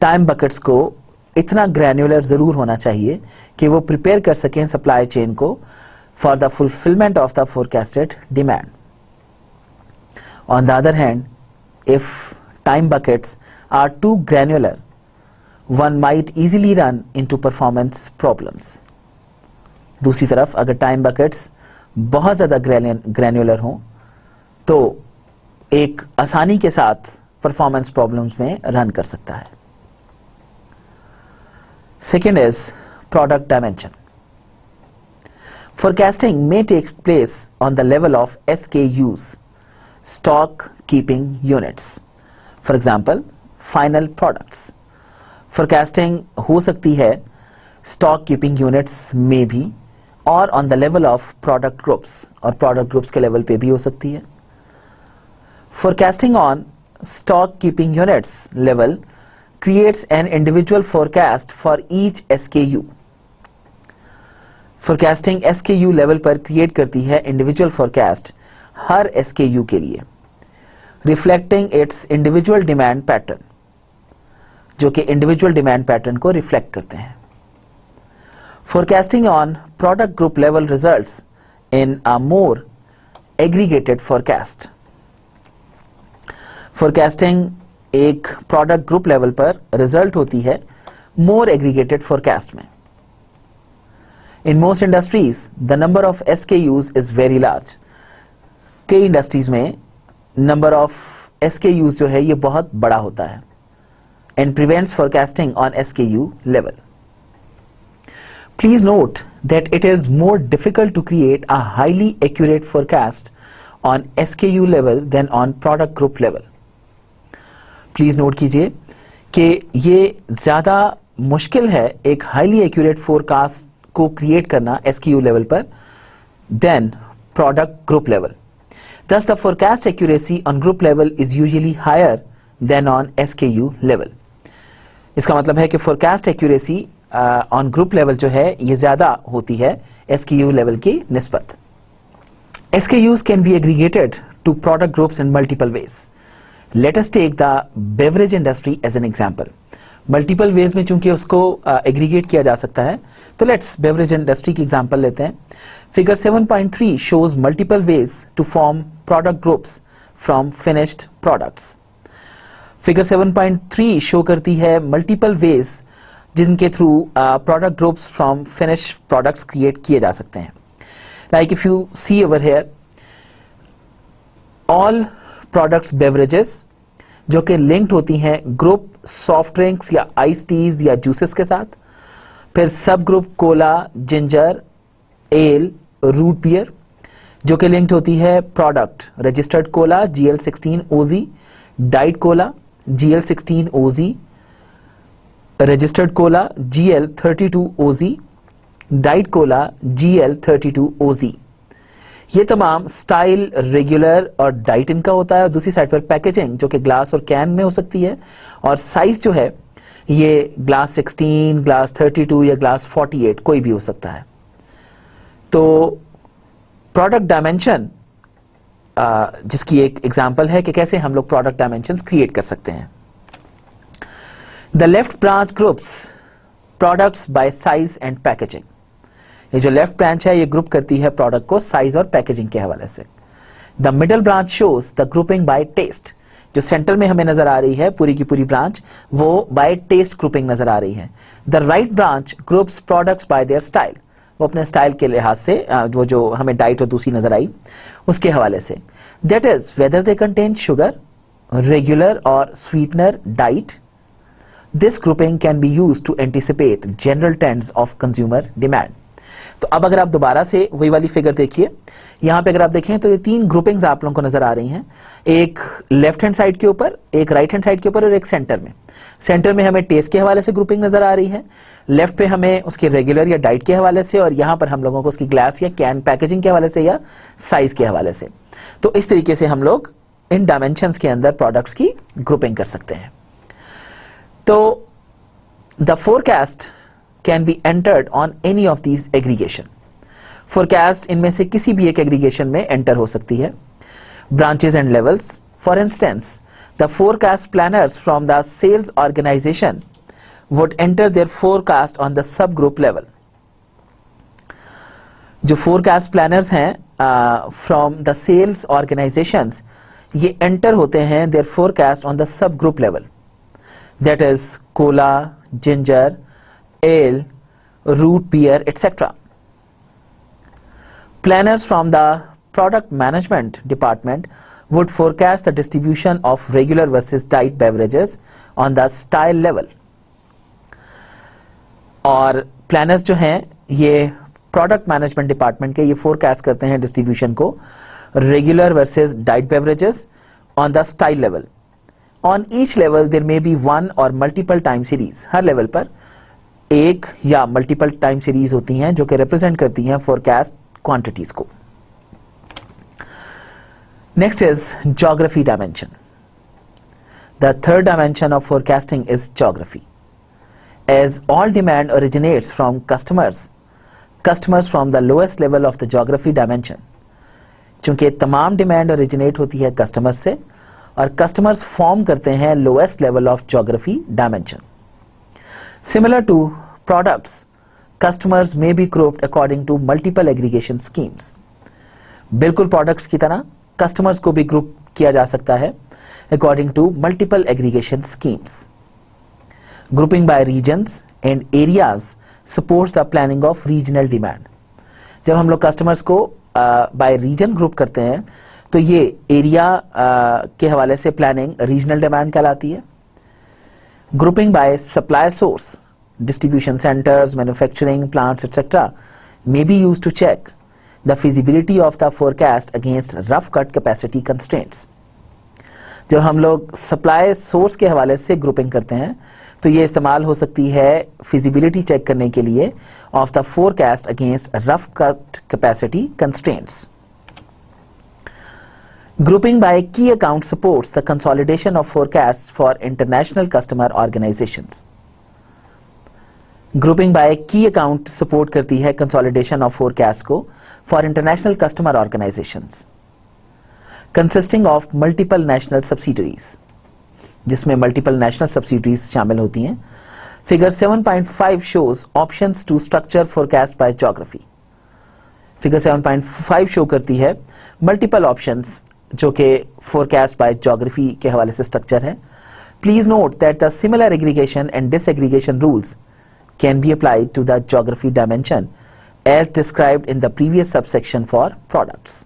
Time buckets को इतना ग्रैन्युलर जरूर होना चाहिए कि वो प्रिपेयर कर सकें सप्लाई चेन को for the fulfilment of the forecasted demand. On the other hand, if time buckets are too granular, one might easily run into performance problems. दूसरी तरफ अगर टाइम बकेट्स बहुत ज्यादा ग्रैन्युलर हों तो एक आसानी के साथ परफॉर्मेंस प्रॉब्लम्स में रन कर सकता है। Second is product dimension. Forecasting may take place on the level of SKUs, stock keeping units. For example, final products. Forecasting हो सकती है stock keeping units में भी, और on the level of product groups, और product groups के level पे भी हो सकती है। Forecasting on stock keeping units level creates an individual forecast for each SKU. Forecasting SKU level पर create करती है individual forecast हर SKU के लिए, reflecting its individual demand pattern, जो कि individual demand pattern को reflect करते हैं। Forecasting on product group level results in a more aggregated forecast. Forecasting एक product group level पर result होती है more aggregated forecast में। In most industries, the number of SKUs is very large. कई इंडस्ट्रीज में नंबर ऑफ SKUs जो है ये बहुत बड़ा होता है, and prevents forecasting on SKU level. Please note that it is more difficult to create a highly accurate forecast on SKU level than on product group level. Please note कीजिए कि ये ज्यादा मुश्किल है एक highly accurate forecast को क्रिएट करना SKU लेवल पर than product group level. Thus the forecast accuracy on group level is usually higher than on SKU level. इसका मतलब है कि forecast accuracy on group level जो है ये ज्यादा होती है SKU level की निस्बत। SKUs can be aggregated to product groups in multiple ways. Let us take the beverage industry as an example. Multiple ways में चूंकि उसको एग्रीगेट किया जा सकता है, तो लेट्स बेवरेज इंडस्ट्री की एग्जांपल लेते हैं। Figure 7.3 shows multiple ways to form product groups from finished products. Figure 7.3 show करती है मल्टीपल वेज जिनके through product groups from finished products create किए जा सकते हैं। Like if you see over here, all products beverages जो कि लिंक्ड होती हैं ग्रुप सॉफ्ट ड्रिंक्स या आइस टीज या जूसेस के साथ, फिर सब group cola, ginger, ale, root beer, जो कि लिंक्ड होती है product registered cola GL16OZ, diet cola GL16OZ, registered cola GL32OZ, diet cola GL32OZ। ये तमाम स्टाइल, रेगुलर और डाइट इनका होता है। दूसरी साइड पर पैकेजिंग जो कि ग्लास और कैन में हो सकती है, और साइज जो है ये ग्लास 16, ग्लास 32 या ग्लास 48 कोई भी हो सकता है। तो प्रोडक्ट डायमेंशन जिसकी एक एग्जांपल है कि कैसे हम लोग प्रोडक्ट डायमेंशंस क्रिएट कर सकते हैं। The left branch groups products by size and packaging. ये जो लेफ्ट ब्रांच है ये ग्रुप करती है प्रोडक्ट को साइज और पैकेजिंग के हवाले से। The middle branch shows the grouping by taste. जो सेंटर में हमें नजर आ रही है पूरी की पूरी ब्रांच, वो बाय टेस्ट ग्रुपिंग नजर आ रही है। The right branch groups products by there style. वो अपने स्टाइल के लिहाज से, वो जो हमें डाइट और दूसरी नजर आई उसके हवाले से। That is whether they contain sugar, regular और sweetener diet. This grouping can be used to anticipate general trends of consumer demand. तो अब अगर आप दोबारा से वही वाली फिगर देखिए, यहां पे अगर आप देखें तो ये तीन ग्रुपिंग्स आप लोगों को नजर आ रही हैं, एक लेफ्ट हैंड साइड के ऊपर, एक राइट हैंड साइड के ऊपर और एक सेंटर में। सेंटर में हमें टेस्ट के हवाले से ग्रुपिंग नजर आ रही है, लेफ्ट पे हमें उसके रेगुलर या डाइट के हवाले से, और यहां पर हम लोगों को उसकी ग्लास या कैन पैकेजिंग के हवाले से या साइज के हवाले से। तो इस तरीके से हम लोग इन डायमेंशंस के अंदर प्रोडक्ट्स की ग्रुपिंग कर सकते हैं। तो the forecast can be entered on any of these aggregation. Forecast इनमें से किसी भी एक एग्रीगेशन में एंटर हो सकती है। Branches and levels, for instance the forecast planners from the sales organisation would enter their forecast on the subgroup level। जो फोरकास्ट प्लानर्स हैं फ्रॉम द सेल्स ऑर्गेनाइजेशंस, ये एंटर होते हैं their forecast on the subgroup level। That is cola, ginger, ale, root beer, etc. Planners from the product management department would forecast the distribution of regular versus diet beverages on the style level। और प्लानर्स जो हैं ये प्रोडक्ट मैनेजमेंट डिपार्टमेंट के, ये फोरकास्ट करते हैं डिस्ट्रीब्यूशन को regular versus diet beverages on the style level. On each level there may be one और मल्टीपल टाइम सीरीज। हर लेवल पर एक या मल्टीपल टाइम सीरीज होती हैं जो कि रिप्रेजेंट करती हैं फोरकास्ट क्वांटिटीज को। Next is geography dimension. The third dimension of forecasting is geography. As all demand originates from customers from the lowest level of the geography dimension। चूंकि तमाम डिमांड ओरिजिनेट होती है कस्टमर्स से और कस्टमर्स फॉर्म करते हैं lowest level of geography dimension. Similar to products, customers may be grouped according to multiple aggregation schemes. बिल्कुल प्रोडक्ट्स की तरह कस्टमर्स को भी ग्रुप किया जा सकता है according to multiple aggregation schemes. Grouping by regions and areas supports the planning of regional demand। जब हम लोग कस्टमर्स को बाय रीजन ग्रुप करते हैं तो ये एरिया के हवाले से प्लानिंग रीजनल डिमांड कहलाती है। Grouping by supply source, distribution centres, manufacturing plants etcetera may be used to check the feasibility of the forecast against rough cut capacity constraints। जब हम लोग सप्लाई सोर्स के हवाले से ग्रुपिंग करते हैं तो ये इस्तेमाल हो सकती है फिजिबिलिटी चेक करने के लिए of the forecast against rough cut capacity constraints. Grouping by key account supports the consolidation of forecast for international customer organisations. Grouping by key account support करती है कंसोलिडेशन ऑफ फोरकास्ट को for international customer organisations consisting of multiple national subsidiaries, जिसमें मल्टीपल नेशनल सब्सिडरीज शामिल होती हैं। Figure 7.5 shows options to structure forecast by geography. Figure 7.5 show करती है मल्टीपल ऑप्शंस जो कि फोरकास्ट बाय ज्योग्राफी के हवाले से स्ट्रक्चर है। Please note that the similar aggregation and disaggregation rules can be applied to the geography dimension as described in the previous subsection for products.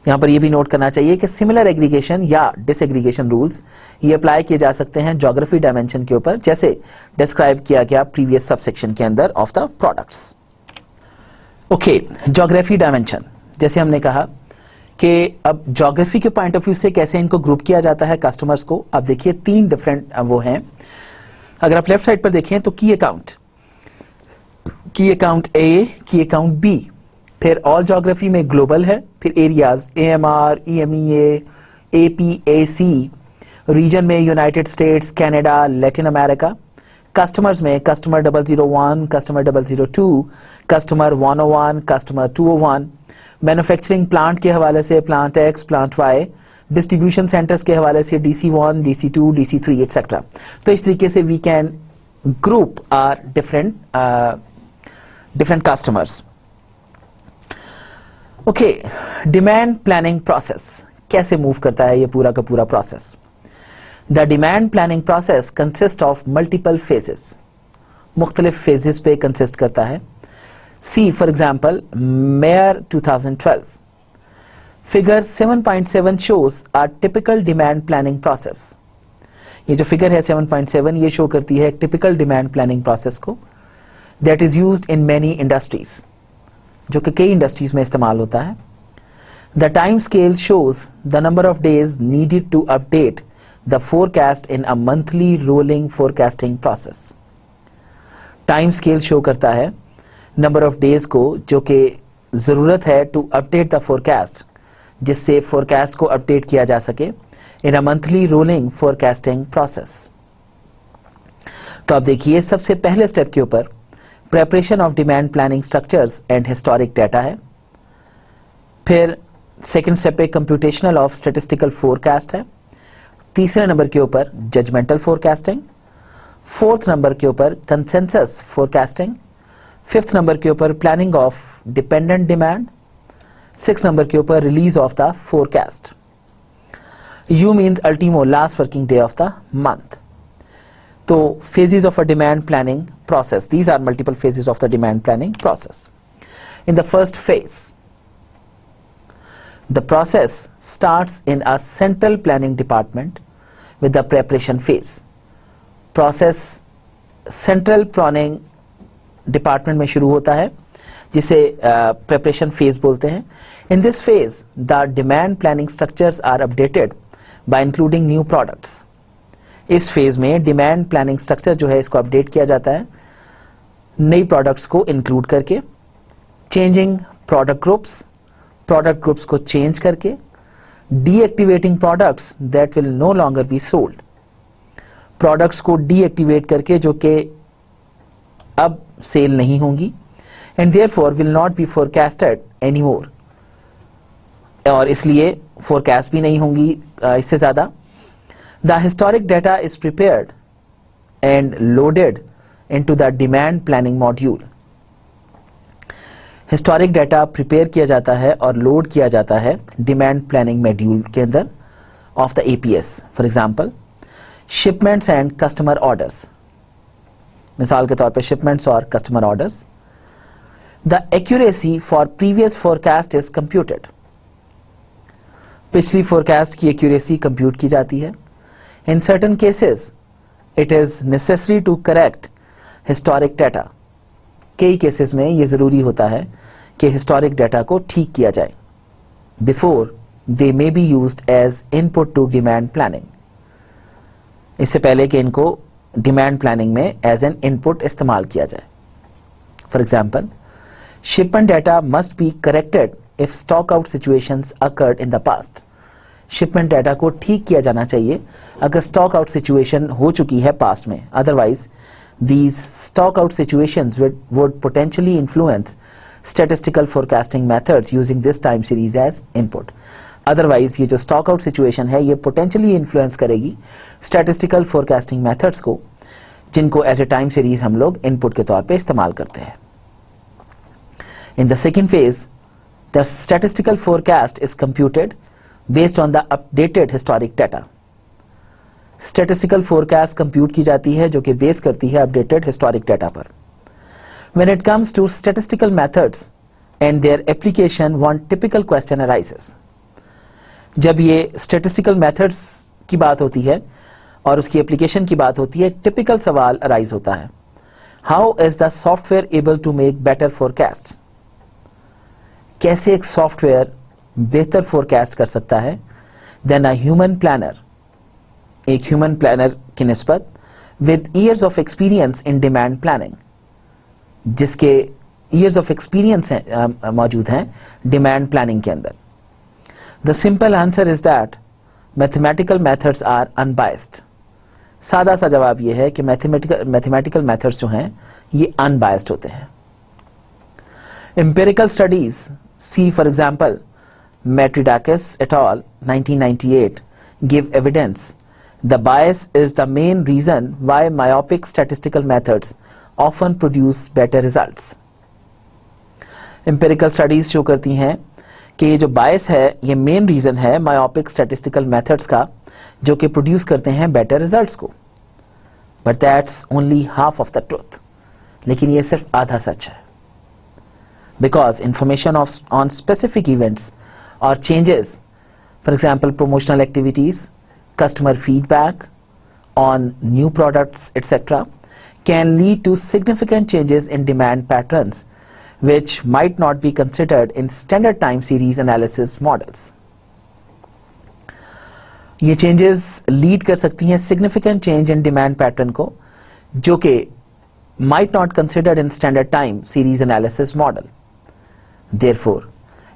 यहां पर यह भी नोट करना चाहिए कि सिमिलर एग्रीगेशन या डिसएग्रीगेशन रूल्स ये अप्लाई किए जा सकते हैं ज्योग्राफी डायमेंशन के ऊपर, जैसे डिस्क्राइब किया गया प्रीवियस सबसेक्शन के अंदर of the products. Okay, geography dimension. जैसे हमने कहा कि अब ज्योग्राफी के पॉइंट ऑफ व्यू से कैसे इनको ग्रुप किया जाता है कस्टमर्स को, आप देखिए 3 डिफरेंट वो हैं। अगर आप लेफ्ट साइड पर देखें तो की account A, key account B, फिर ऑल ज्योग्राफी में ग्लोबल है, फिर areas AMR, EMEA, APAC, region में United States, Canada, Latin America, customers में customer 001, customer 002, customer 101, customer 201, manufacturing plant के हवाले से plant X, plant Y, distribution centres के हवाले से DC1, DC2, DC3 एटसेट्रा। तो इस तरीके से we can group our different customers. Okay, demand planning process कैसे मूव करता है ये पूरा का पूरा process. The demand planning process consist of multiple phases, मुख्तलिफ फेजेस पे कंसिस्ट करता है। See for example Meyr 2012 figure 7.7 shows a typical demand planning process। ये जो फिगर है 7.7 ये शो करती है टिपिकल डिमांड प्लानिंग प्रोसेस को, that is used in many industries, जो कि कई इंडस्ट्रीज में इस्तेमाल होता है। The time scale shows the number of days needed to update the forecast in a monthly rolling forecasting process. Time scale show करता है नंबर ऑफ डेज को जो कि जरूरत है टू अपडेट द फोरकास्ट, जिससे फोरकास्ट को अपडेट किया जा सके in a monthly rolling forecasting process. तो आप देखिए सबसे पहले स्टेप के ऊपर preparation of demand planning structures and historic data है। फिर सेकंड स्टेप पे कंप्यूटेशनल ऑफ स्टैटिस्टिकल फोरकास्ट है। तीसरे नंबर के ऊपर जजमेंटल फोरकास्टिंग, फोर्थ नंबर के ऊपर कंसेंसस फोरकास्टिंग, फिफ्थ नंबर के ऊपर planning of dependent demand, six number के ऊपर release of the forecast. U means ultimo last working day of the month. तो phases of a demand planning process, these are multiple phases of the demand planning process. In the first phase, the process starts in a central planning department with the preparation phase. Process central planning department में शुरू होता है, जिसे preparation phase बोलते हैं। In this phase, the demand planning structures are updated by including new products. इस फेज में डिमांड प्लानिंग स्ट्रक्चर जो है इसको अपडेट किया जाता है नई प्रोडक्ट्स को इंक्लूड करके, चेंजिंग प्रोडक्ट ग्रुप्स को चेंज करके, deactivating products that will no longer be sold, products को डीएक्टिवेट करके जो कि अब सेल नहीं होंगी, and therefore will not be forecasted anymore, और इसलिए फोरकास्ट भी नहीं होंगी इससे ज्यादा। The historic data is prepared and loaded into the demand planning module. Historic data prepare किया जाता है और लोड किया जाता है demand planning module के अंदर of the APS. For example, shipments and customer orders. मिसाल के तौर पे shipments और customer orders. The accuracy for previous forecast is computed. पिछली forecast की accuracy compute की जाती है। In certain cases, it is necessary to correct historic data. कई केसेस में ये जरूरी होता है कि historic data को ठीक किया जाए before they may be used as input to demand planning. इससे पहले कि इनको demand planning में as an input इस्तेमाल किया जाए। For example, shipment data must be corrected if stock out situations occurred in the past. Shipment data को ठीक किया जाना चाहिए अगर स्टॉक आउट सिचुएशन हो चुकी है पास्ट में, otherwise these stock out situations would potentially influence statistical forecasting methods using this time series as input. Otherwise ये जो स्टॉक आउट सिचुएशन है ये पोटेंशियली इन्फ्लुएंस करेगी स्टैटिस्टिकल फोरकास्टिंग मेथड्स को, जिनको एज ए टाइम सीरीज हम लोग इनपुट के तौर पे इस्तेमाल करते हैं। In the second phase, the statistical forecast is computed based on the updated historic data. Statistical forecast compute की जाती है जो कि बेस करती है updated historic data पर। When it comes to statistical methods and their application, one typical question arises. जब ये statistical methods की बात होती है और उसकी application की बात होती है, typical सवाल arise होता है। How is the software able to make better forecasts? कैसे एक सॉफ्टवेयर बेहतर फोरकास्ट कर सकता है देन अ ह्यूमन प्लानर, एक ह्यूमन प्लानर की निस्बत with years of experience in demand planning, जिसके ईयर्स ऑफ एक्सपीरियंस मौजूद हैं डिमांड प्लानिंग के अंदर। The simple answer is that mathematical methods are unbiased. सादा सा जवाब यह है कि मैथमेटिकल मेथड्स जो हैं ये अनबायस्ड होते हैं। Empirical studies, see for example Makridakis et al 1998 give evidence the bias is the main reason why myopic statistical methods often produce better results. Empirical studies show करती हैं कि ये जो बायस है ये मेन रीजन है मायोपिक स्टैटिस्टिकल मेथड्स का, जो कि प्रोड्यूस करते हैं बेटर रिजल्ट्स को। But that's only half of the truth, लेकिन ये सिर्फ आधा सच है। Because information on specific events और changes, for example promotional activities, customer feedback on new products etcetera can lead to significant changes in demand patterns which might not be considered in standard time series analysis models. ये changes lead कर सकती हैं significant change in demand pattern को, जो कि might not considered in standard time series analysis model. Therefore,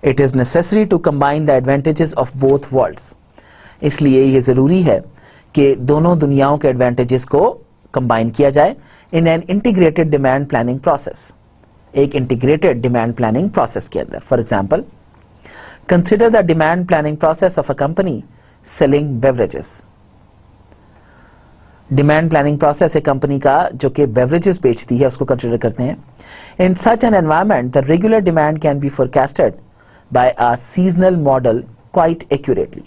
it is necessary to combine the advantages of both worlds. इसलिए ये ज़रूरी है कि दोनों दुनियाओं के advantages को combine किया जाए in an integrated demand planning process. एक इंटीग्रेटेड डिमांड प्लानिंग प्रोसेस के अंदर। For example, consider the demand planning process of a company selling beverages. Demand planning process एक कंपनी का जो कि बेवरेजेस बेचती है उसको कंसिडर करते हैं। In such an environment the regular demand can be forecasted by a seasonal model quite accurately.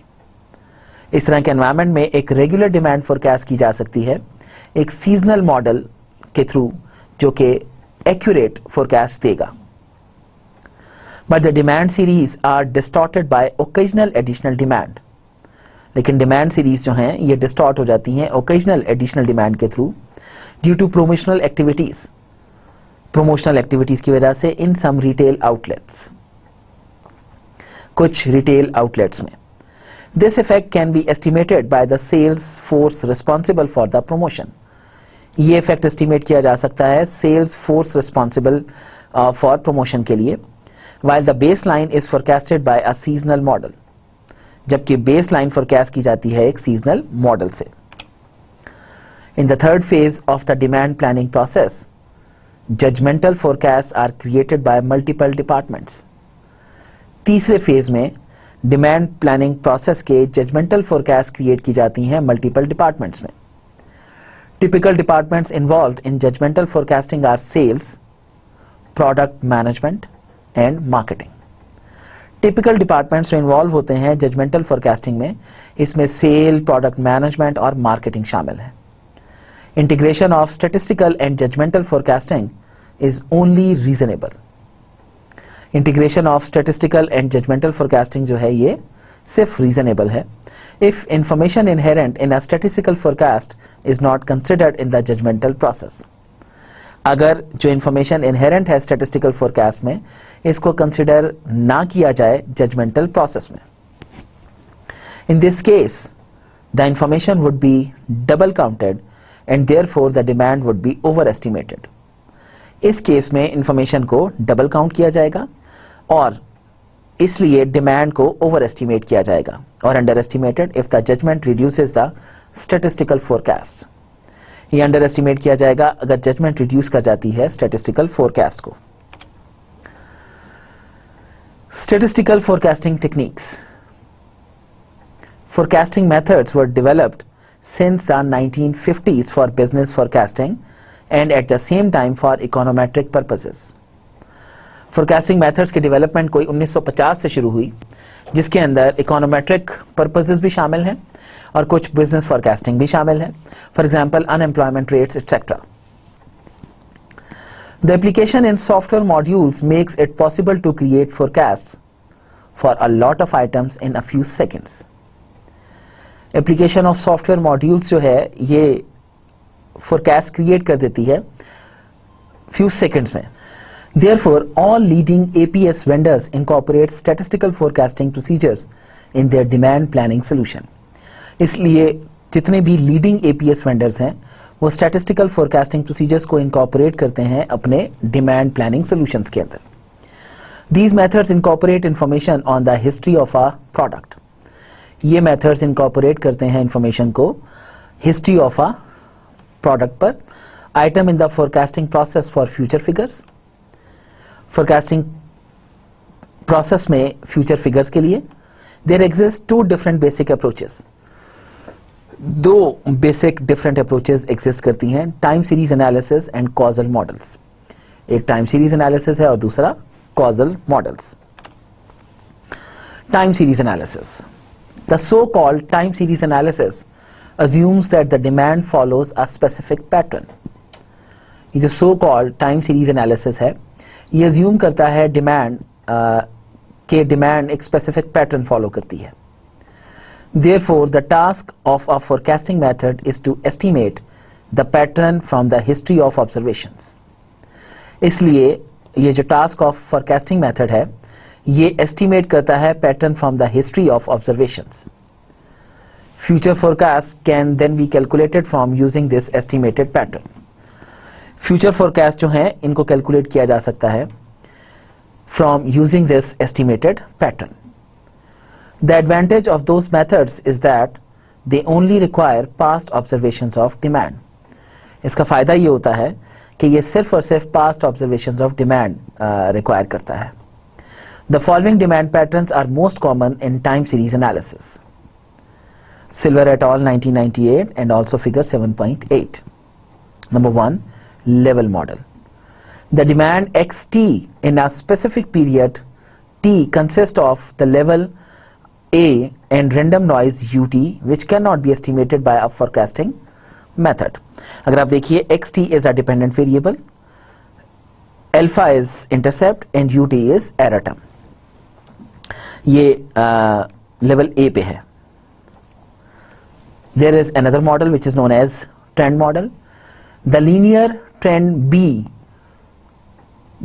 इस तरह के एनवायरमेंट में एक रेगुलर डिमांड फोरकास्ट की जा सकती है एक सीजनल मॉडल के थ्रू, जो कि accurate forecast देगा। But the demand series are distorted by occasional additional demand. लेकिन demand series जो हैं ये distort हो जाती हैं occasional additional demand के through due to promotional activities. Promotional activities की वजह से in some retail outlets, कुछ retail outlets में। This effect can be estimated by the sales force responsible for the promotion. ये इफेक्ट एस्टिमेट किया जा सकता है sales force responsible for promotion के लिए, while the baseline is forecasted by a seasonal model, जबकि बेस लाइन फोरकास्ट की जाती है एक सीजनल मॉडल से। In the third phase of the demand planning process, judgmental forecast are created by multiple departments. तीसरे फेज में डिमांड प्लानिंग प्रोसेस के जजमेंटल फोरकास्ट क्रिएट की जाती हैं मल्टीपल डिपार्टमेंट्स में। Typical departments involved in judgmental forecasting are sales, product management and marketing. Typical departments जो involve होते हैं judgmental forecasting में, इसमें sale, product management और marketing शामिल है। Integration of statistical and judgmental forecasting is only reasonable. Integration of statistical and judgmental forecasting जो है ये सिर्फ reasonable है if information inherent in a statistical forecast is not considered in the judgmental process. अगर जो information inherent है statistical forecast में इसको consider ना किया जाए judgmental process में, in this case the information would be double counted and therefore the demand would be overestimated. इस केस में information को double count किया जाएगा और इसलिए डिमांड को ओवर एस्टिमेट किया जाएगा और under estimated if the judgment reduces the statistical forecast. ये अंडर एस्टिमेट किया जाएगा अगर जजमेंट रिड्यूस कर जाती है स्टैटिस्टिकल फोरकास्ट को। Statistical forecasting techniques, forecasting methods were developed since the 1950s for business forecasting and at the same time for econometric purposes. Forecasting methods की डेवलपमेंट कोई 1950 से शुरू हुई, जिसके अंदर इकोनोमेट्रिक पर्पसेस भी शामिल हैं और कुछ बिजनेस फोरकास्टिंग भी शामिल है, for example unemployment rates etcetera. The application in software modules makes it possible to create forecasts for a lot of items in a few seconds. Application of software modules जो है ये फोरकास्ट क्रिएट कर देती है फ्यू सेकेंड्स में। Therefore, all leading APS vendors incorporate statistical forecasting procedures in their demand planning solution. इसलिए जितने भी लीडिंग APS vendors हैं वो statistical forecasting procedures को incorporate करते हैं अपने demand planning solutions के अंदर. These methods incorporate information on the history of a product. ये methods incorporate करते हैं information को history of a product पर, item in the forecasting process for future figures. Forecasting process में future figures के लिए there exist two different basic approaches. दो basic different approaches exist करती हैं, time series analysis and causal models. एक time series analysis है और दूसरा causal models. Time series analysis. The so-called time series analysis assumes that the demand follows a specific pattern. ये जो so-called time series analysis है, ये assume करता है demand के demand एक specific pattern follow करती है. Therefore, the task of a forecasting method is to estimate the pattern from the history of observations. इसलिए ये जो task of forecasting method है, ये estimate करता है pattern from the history of observations. Future forecast can then be calculated from using this estimated pattern. Future forecast जो हैं, इनको calculate किया जा सकता है from using this estimated pattern. The advantage of those methods is that they only require past observations of demand. इसका फायदा ये होता है कि ये सिर्फ और सिर्फ past observations of demand require करता है. The following demand patterns are most common in time series analysis. Silver et al. 1998 and also figure 7.8. Number 1, level model. The demand xt in a specific period t consists of the level A and random noise ut which cannot be estimated by a forecasting method. अगर आप देखिए xt is a dependent variable, alpha is intercept and ut is error term. ये level A पे है. There is another model which is known as trend model. The linear trend B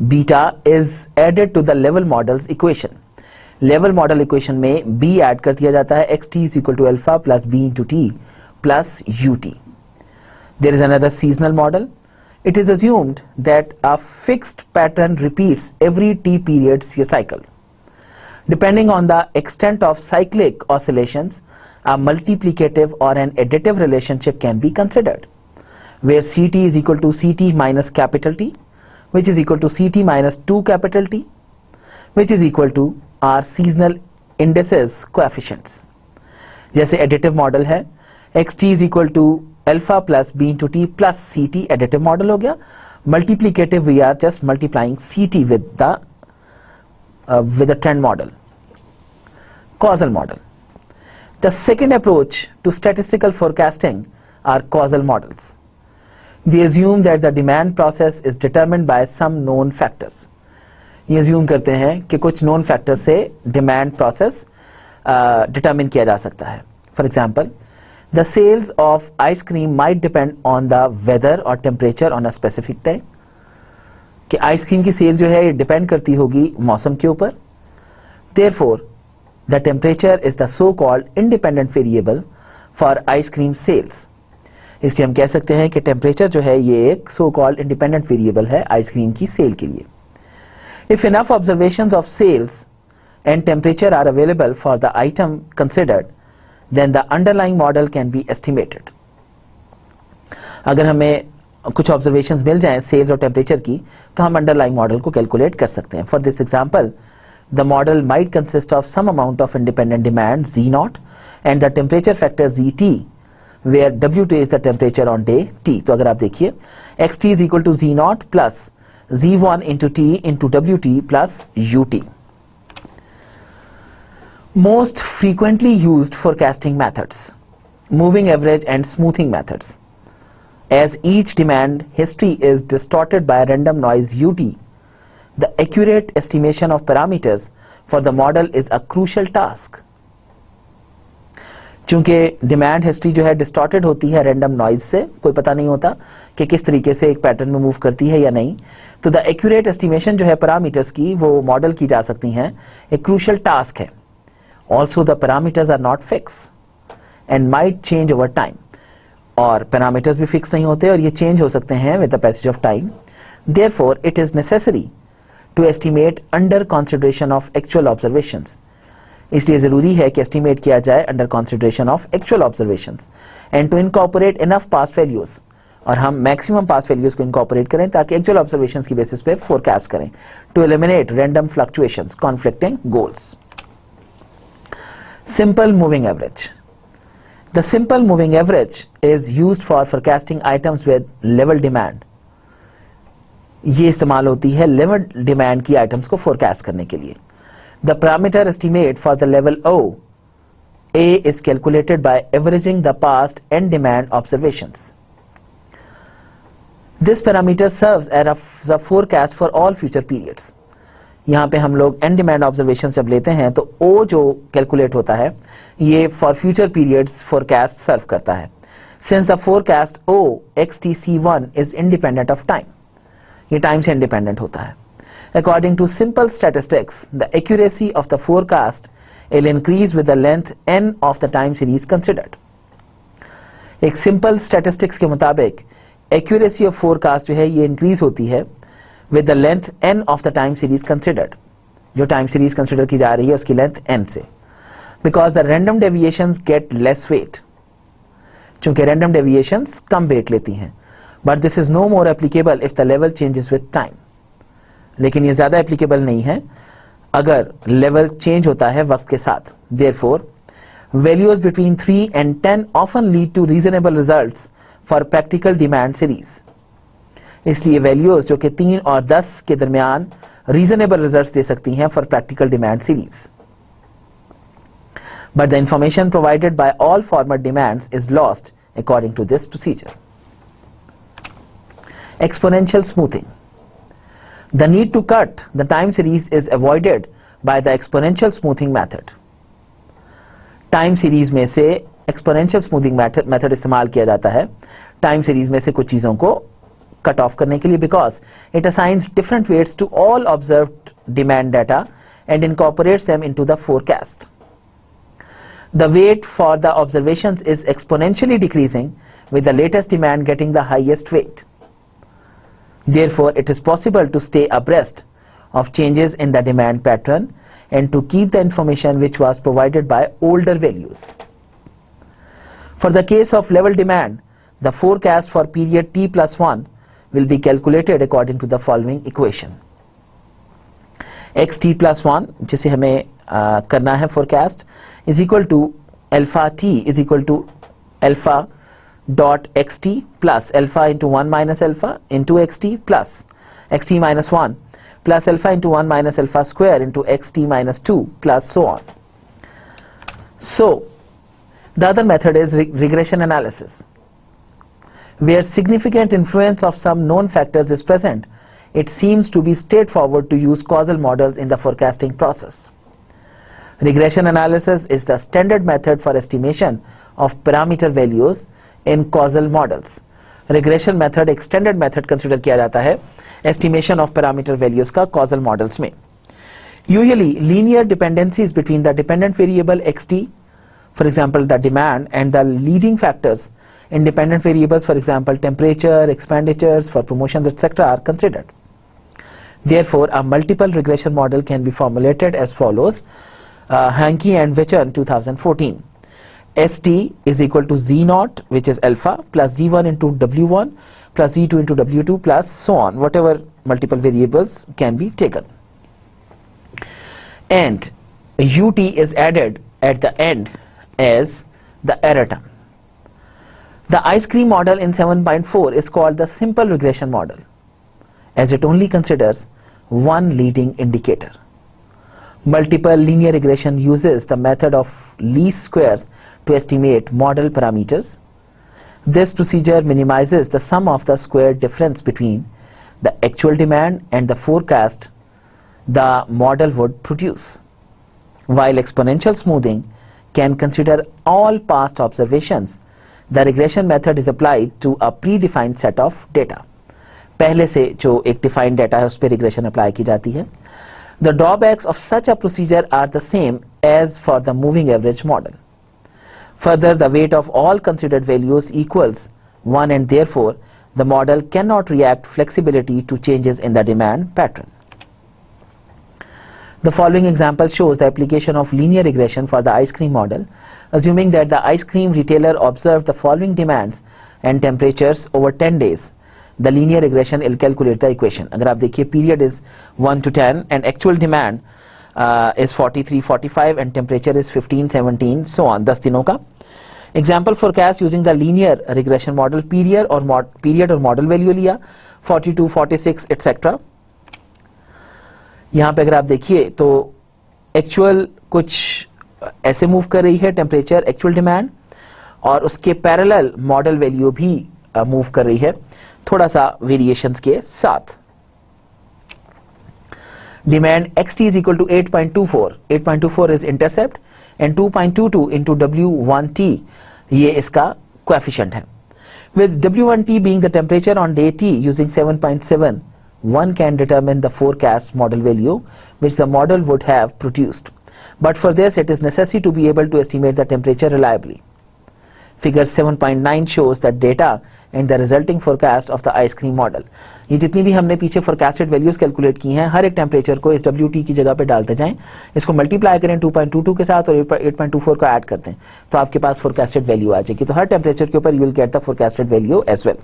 beta is added to the level model's equation. Level model equation में b ऐड कर दिया जाता है, xt is equal to alpha plus b into t plus ut. There is another seasonal model. It is assumed that a fixed pattern repeats every t periods ये cycle. Depending on the extent of cyclic oscillations, a multiplicative or an additive relationship can be considered, where ct is equal to ct minus capital T, which is equal to ct minus 2 capital T, which is equal to are seasonal indices coefficients. जैसे additive model है, xt is equal to alpha plus b into t plus ct additive model हो गया. Multiplicative we are just multiplying ct with the trend model. Causal model. The second approach to statistical forecasting are causal models. They assume that the demand process is determined by some known factors. ये assume करते हैं कि कुछ known factors से demand process determine किया जा सकता है. For example, the sales of ice cream might depend on the weather or temperature on a specific day. कि आइसक्रीम की सेल जो है ये डिपेंड करती होगी मौसम के ऊपर. Therefore, the temperature is the so-called independent variable for ice cream sales. इसलिए हम कह सकते हैं कि टेम्परेचर जो है ये एक so-called independent variable है आइसक्रीम की सेल के लिए. If enough observations of sales and temperature are available for the item considered, then the underlying model can be estimated. अगर हमें कुछ observations मिल जाएं sales और temperature की, तो हम underlying model को calculate कर सकते हैं. For this example, the model might consist of some amount of independent demand Z0 and the temperature factor ZT, where WT is the temperature on day T. तो अगर आप देखिए, XT is equal to Z0 plus Z1 into T into WT plus UT. Most frequently used forecasting methods, moving average and smoothing methods. As each demand history is distorted by random noise UT, the accurate estimation of parameters for the model is a crucial task. चूंकि डिमांड हिस्ट्री जो है डिस्टॉर्टेड होती है रैंडम नॉइज से, कोई पता नहीं होता कि किस तरीके से एक पैटर्न में मूव करती है या नहीं, तो द एक्यूरेट एस्टिमेशन जो है पैरामीटर्स की वो मॉडल की जा सकती हैं, एक क्रूशियल टास्क है. Also the parameters are not fix and might change over time. और पैरामीटर्स भी फिक्स नहीं होते और ये चेंज हो सकते हैं with the passage of time. Therefore it is necessary to estimate under consideration of actual observations. इसलिए जरूरी है कि एस्टिमेट किया जाए under consideration of actual observations and to incorporate enough past values. और हम मैक्सिमम पास्ट वैल्यूज को इनकॉर्पोरेट करें ताकि एक्चुअल ऑब्जर्वेशंस की बेसिस पे फोरकास्ट करें, to eliminate random fluctuations, conflicting goals. Simple moving average. The simple moving average is used for forecasting items with level demand. ये इस्तेमाल होती है level demand की items को forecast करने के लिए. The parameter estimate for the level O A is calculated by averaging the past end demand observations. This parameter serves as a forecast for all future periods. यहाँ पे हम लोग एंड डिमांड ऑब्जर्वेशन जब लेते हैं तो ओ जो कैलकुलेट होता है ये for future periods forecast serve करता है. Since the forecast o XTC1 is independent of time, ये टाइम से इंडिपेंडेंट होता है. According to simple statistics the accuracy of the forecast will increase with the length n of the time series considered. एक सिंपल स्टैटिस्टिक्स के मुताबिक एक्यूरेसी ऑफ फोरकास्ट जो है ये इंक्रीज होती है with the length n of the time series considered. जो time series consider की जा रही है उसकी length n से, because the random deviations get less weight. चूंकि random deviations कम weight लेती हैं, but this is no more applicable if the level changes with time. लेकिन ये ज्यादा applicable नहीं है अगर level change होता है वक्त के साथ. Therefore, values between 3 and 10 often lead to reasonable results for practical demand series. इसलिए वैल्यूज जो कि 3 और 10 के दरमियान रीजनेबल रिजल्ट्स दे सकती हैं for practical demand series. But the information provided by all format demands is lost according to this procedure. Exponential smoothing. The need to cut the time series is avoided by the exponential smoothing method. Time series में से एक्सपोनेंशियल स्मूथिंग मेथड इस्तेमाल किया जाता है टाइम सीरीज में से कुछ चीजों को कट ऑफ करने के लिए, because it assigns different weights to all observed demand data and incorporates them into the forecast. The weight for the observations is exponentially decreasing with the latest demand getting the highest weight. Therefore, it is possible to stay abreast of changes in the demand pattern and to keep the information which was provided by older values. For the case of level demand, the forecast for period t plus 1 will be calculated according to the following equation. xt plus 1 जिसे हमें करना है forecast is equal to alpha t is equal to alpha dot xt plus alpha into 1 minus alpha into xt plus xt minus 1 plus alpha into 1 minus alpha square into xt minus 2 plus so on. So the other method is regression analysis, where significant influence of some known factors is present. It seems to be straightforward to use causal models in the forecasting process. Regression analysis is the standard method for estimation of parameter values in causal models. Regression method एक standard method consider किया जाता है estimation of parameter values का causal models में. Usually linear dependencies between the dependent variable xt, for example the demand, and the leading factors, independent variables, for example temperature, expenditures for promotions, etc. are considered. Therefore, a multiple regression model can be formulated as follows. Hankey and Witcher 2014. St is equal to z naught, which is alpha, plus z1 into w1 plus z2 into w2 plus so on, whatever multiple variables can be taken. And ut is added at the end as the error term. The ice cream model in 7.4 is called the simple regression model, as it only considers one leading indicator. Multiple linear regression uses the method of least squares to estimate model parameters. This procedure minimizes the sum of the square difference between the actual demand and the forecast the model would produce, while exponential smoothing can consider all past observations, the regression method is applied to a predefined set of data. पहले से जो एक defined data है उस पर regression apply की जाती है. The drawbacks of such a procedure are the same as for the moving average model. Further, the weight of all considered values equals 1 and therefore the model cannot react flexibility to changes in the demand pattern. The following example shows the application of linear regression for the ice cream model, assuming that the ice cream retailer observed the following demands and temperatures over 10 days. The linear regression will calculate the equation. अगर आप देखिए period is 1 to 10 and actual demand is 43, 45 and temperature is 15, 17, so on. 10 दिनों का. Example forecast using the linear regression model, period or model value लिया 42, 46 etc. यहाँ पे अगर आप देखिए तो एक्चुअल कुछ ऐसे मूव कर रही है टेम्परेचर एक्चुअल डिमांड और उसके पैरेलल मॉडल वैल्यू भी मूव कर रही है थोड़ा सा वेरिएशंस के साथ. Demand xt is equal to 8.24. 8.24 is intercept and 2.22 into W1t ये इसका coefficient है. With W1t being the temperature on day t using 7.7, one can determine the forecast model value which the model would have produced. But for this it is necessary to be able to estimate the temperature reliably. Figure 7.9 shows the data and the resulting forecast of the ice cream model. ये जितनी भी हमने पीछे forecasted values calculate की हैं हर एक टेम्परेचर को इस WT की जगह पे डालते जाएं, इसको मल्टीप्लाई करें 2.22 के साथ और 8.24 को ऐड करते हैं तो आपके पास forecasted value आ जाएगी. तो हर टेम्परेचर के ऊपर you will get the forecasted value as well.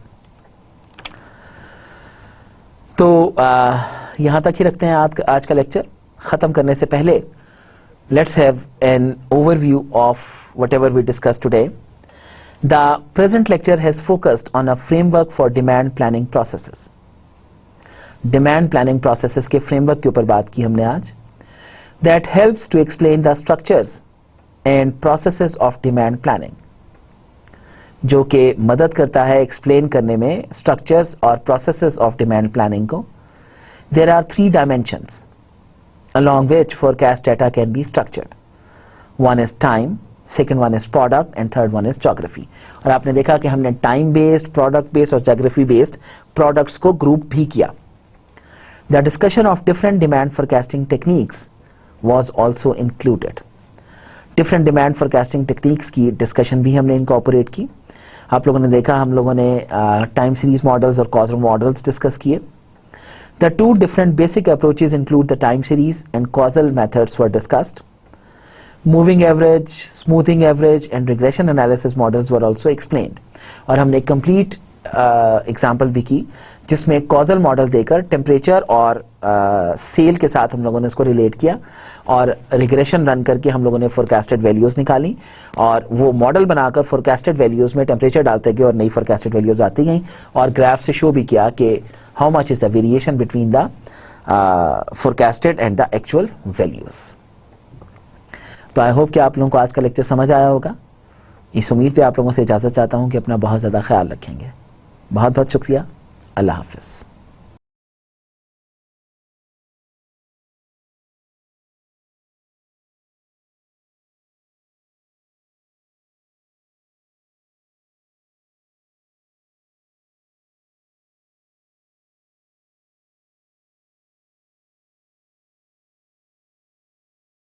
तो यहाँ तक ही रखते हैं आज का लेक्चर. ख़त्म करने से पहले let's have an overview of whatever we discussed today. The present lecture has focused on a framework for demand planning processes. Demand planning processes के framework के ऊपर बात की हमने आज. That helps to explain the structures and processes of demand planning. जो कि मदद करता है explain करने में structures और processes of demand planning को. There are 3 dimensions along which forecast data can be structured. One is time, second one is product and third one is geography. और आपने देखा कि हमने time based, product based और geography based products को group भी किया. The discussion of different demand forecasting techniques was also included. Different demand forecasting techniques की discussion भी हमने incorporate की. आप लोगों ने देखा हम लोगों ने time series models और causal models discuss किए. The 2 different basic approaches include the time series and causal methods were discussed. Moving average, smoothing average and regression analysis models were also explained. और हमने एक complete example भी की जिसमें causal model देकर temperature और sale के साथ हम लोगों ने इसको relate किया और regression run करके हम लोगों ने forecasted values निकाली और वो model बनाकर forecasted values में temperature डालते गए और नई forecasted values आती गई और graph से show भी किया कि how much is the variation between the forecasted and the actual values. तो आई होप कि आप लोगों को आज का लेक्चर समझ आया होगा. इस उम्मीद पे आप लोगों से इजाज़त चाहता हूं कि अपना बहुत ज़्यादा ख्याल रखेंगे. बहुत बहुत शुक्रिया. अल्लाह हाफ़िज़.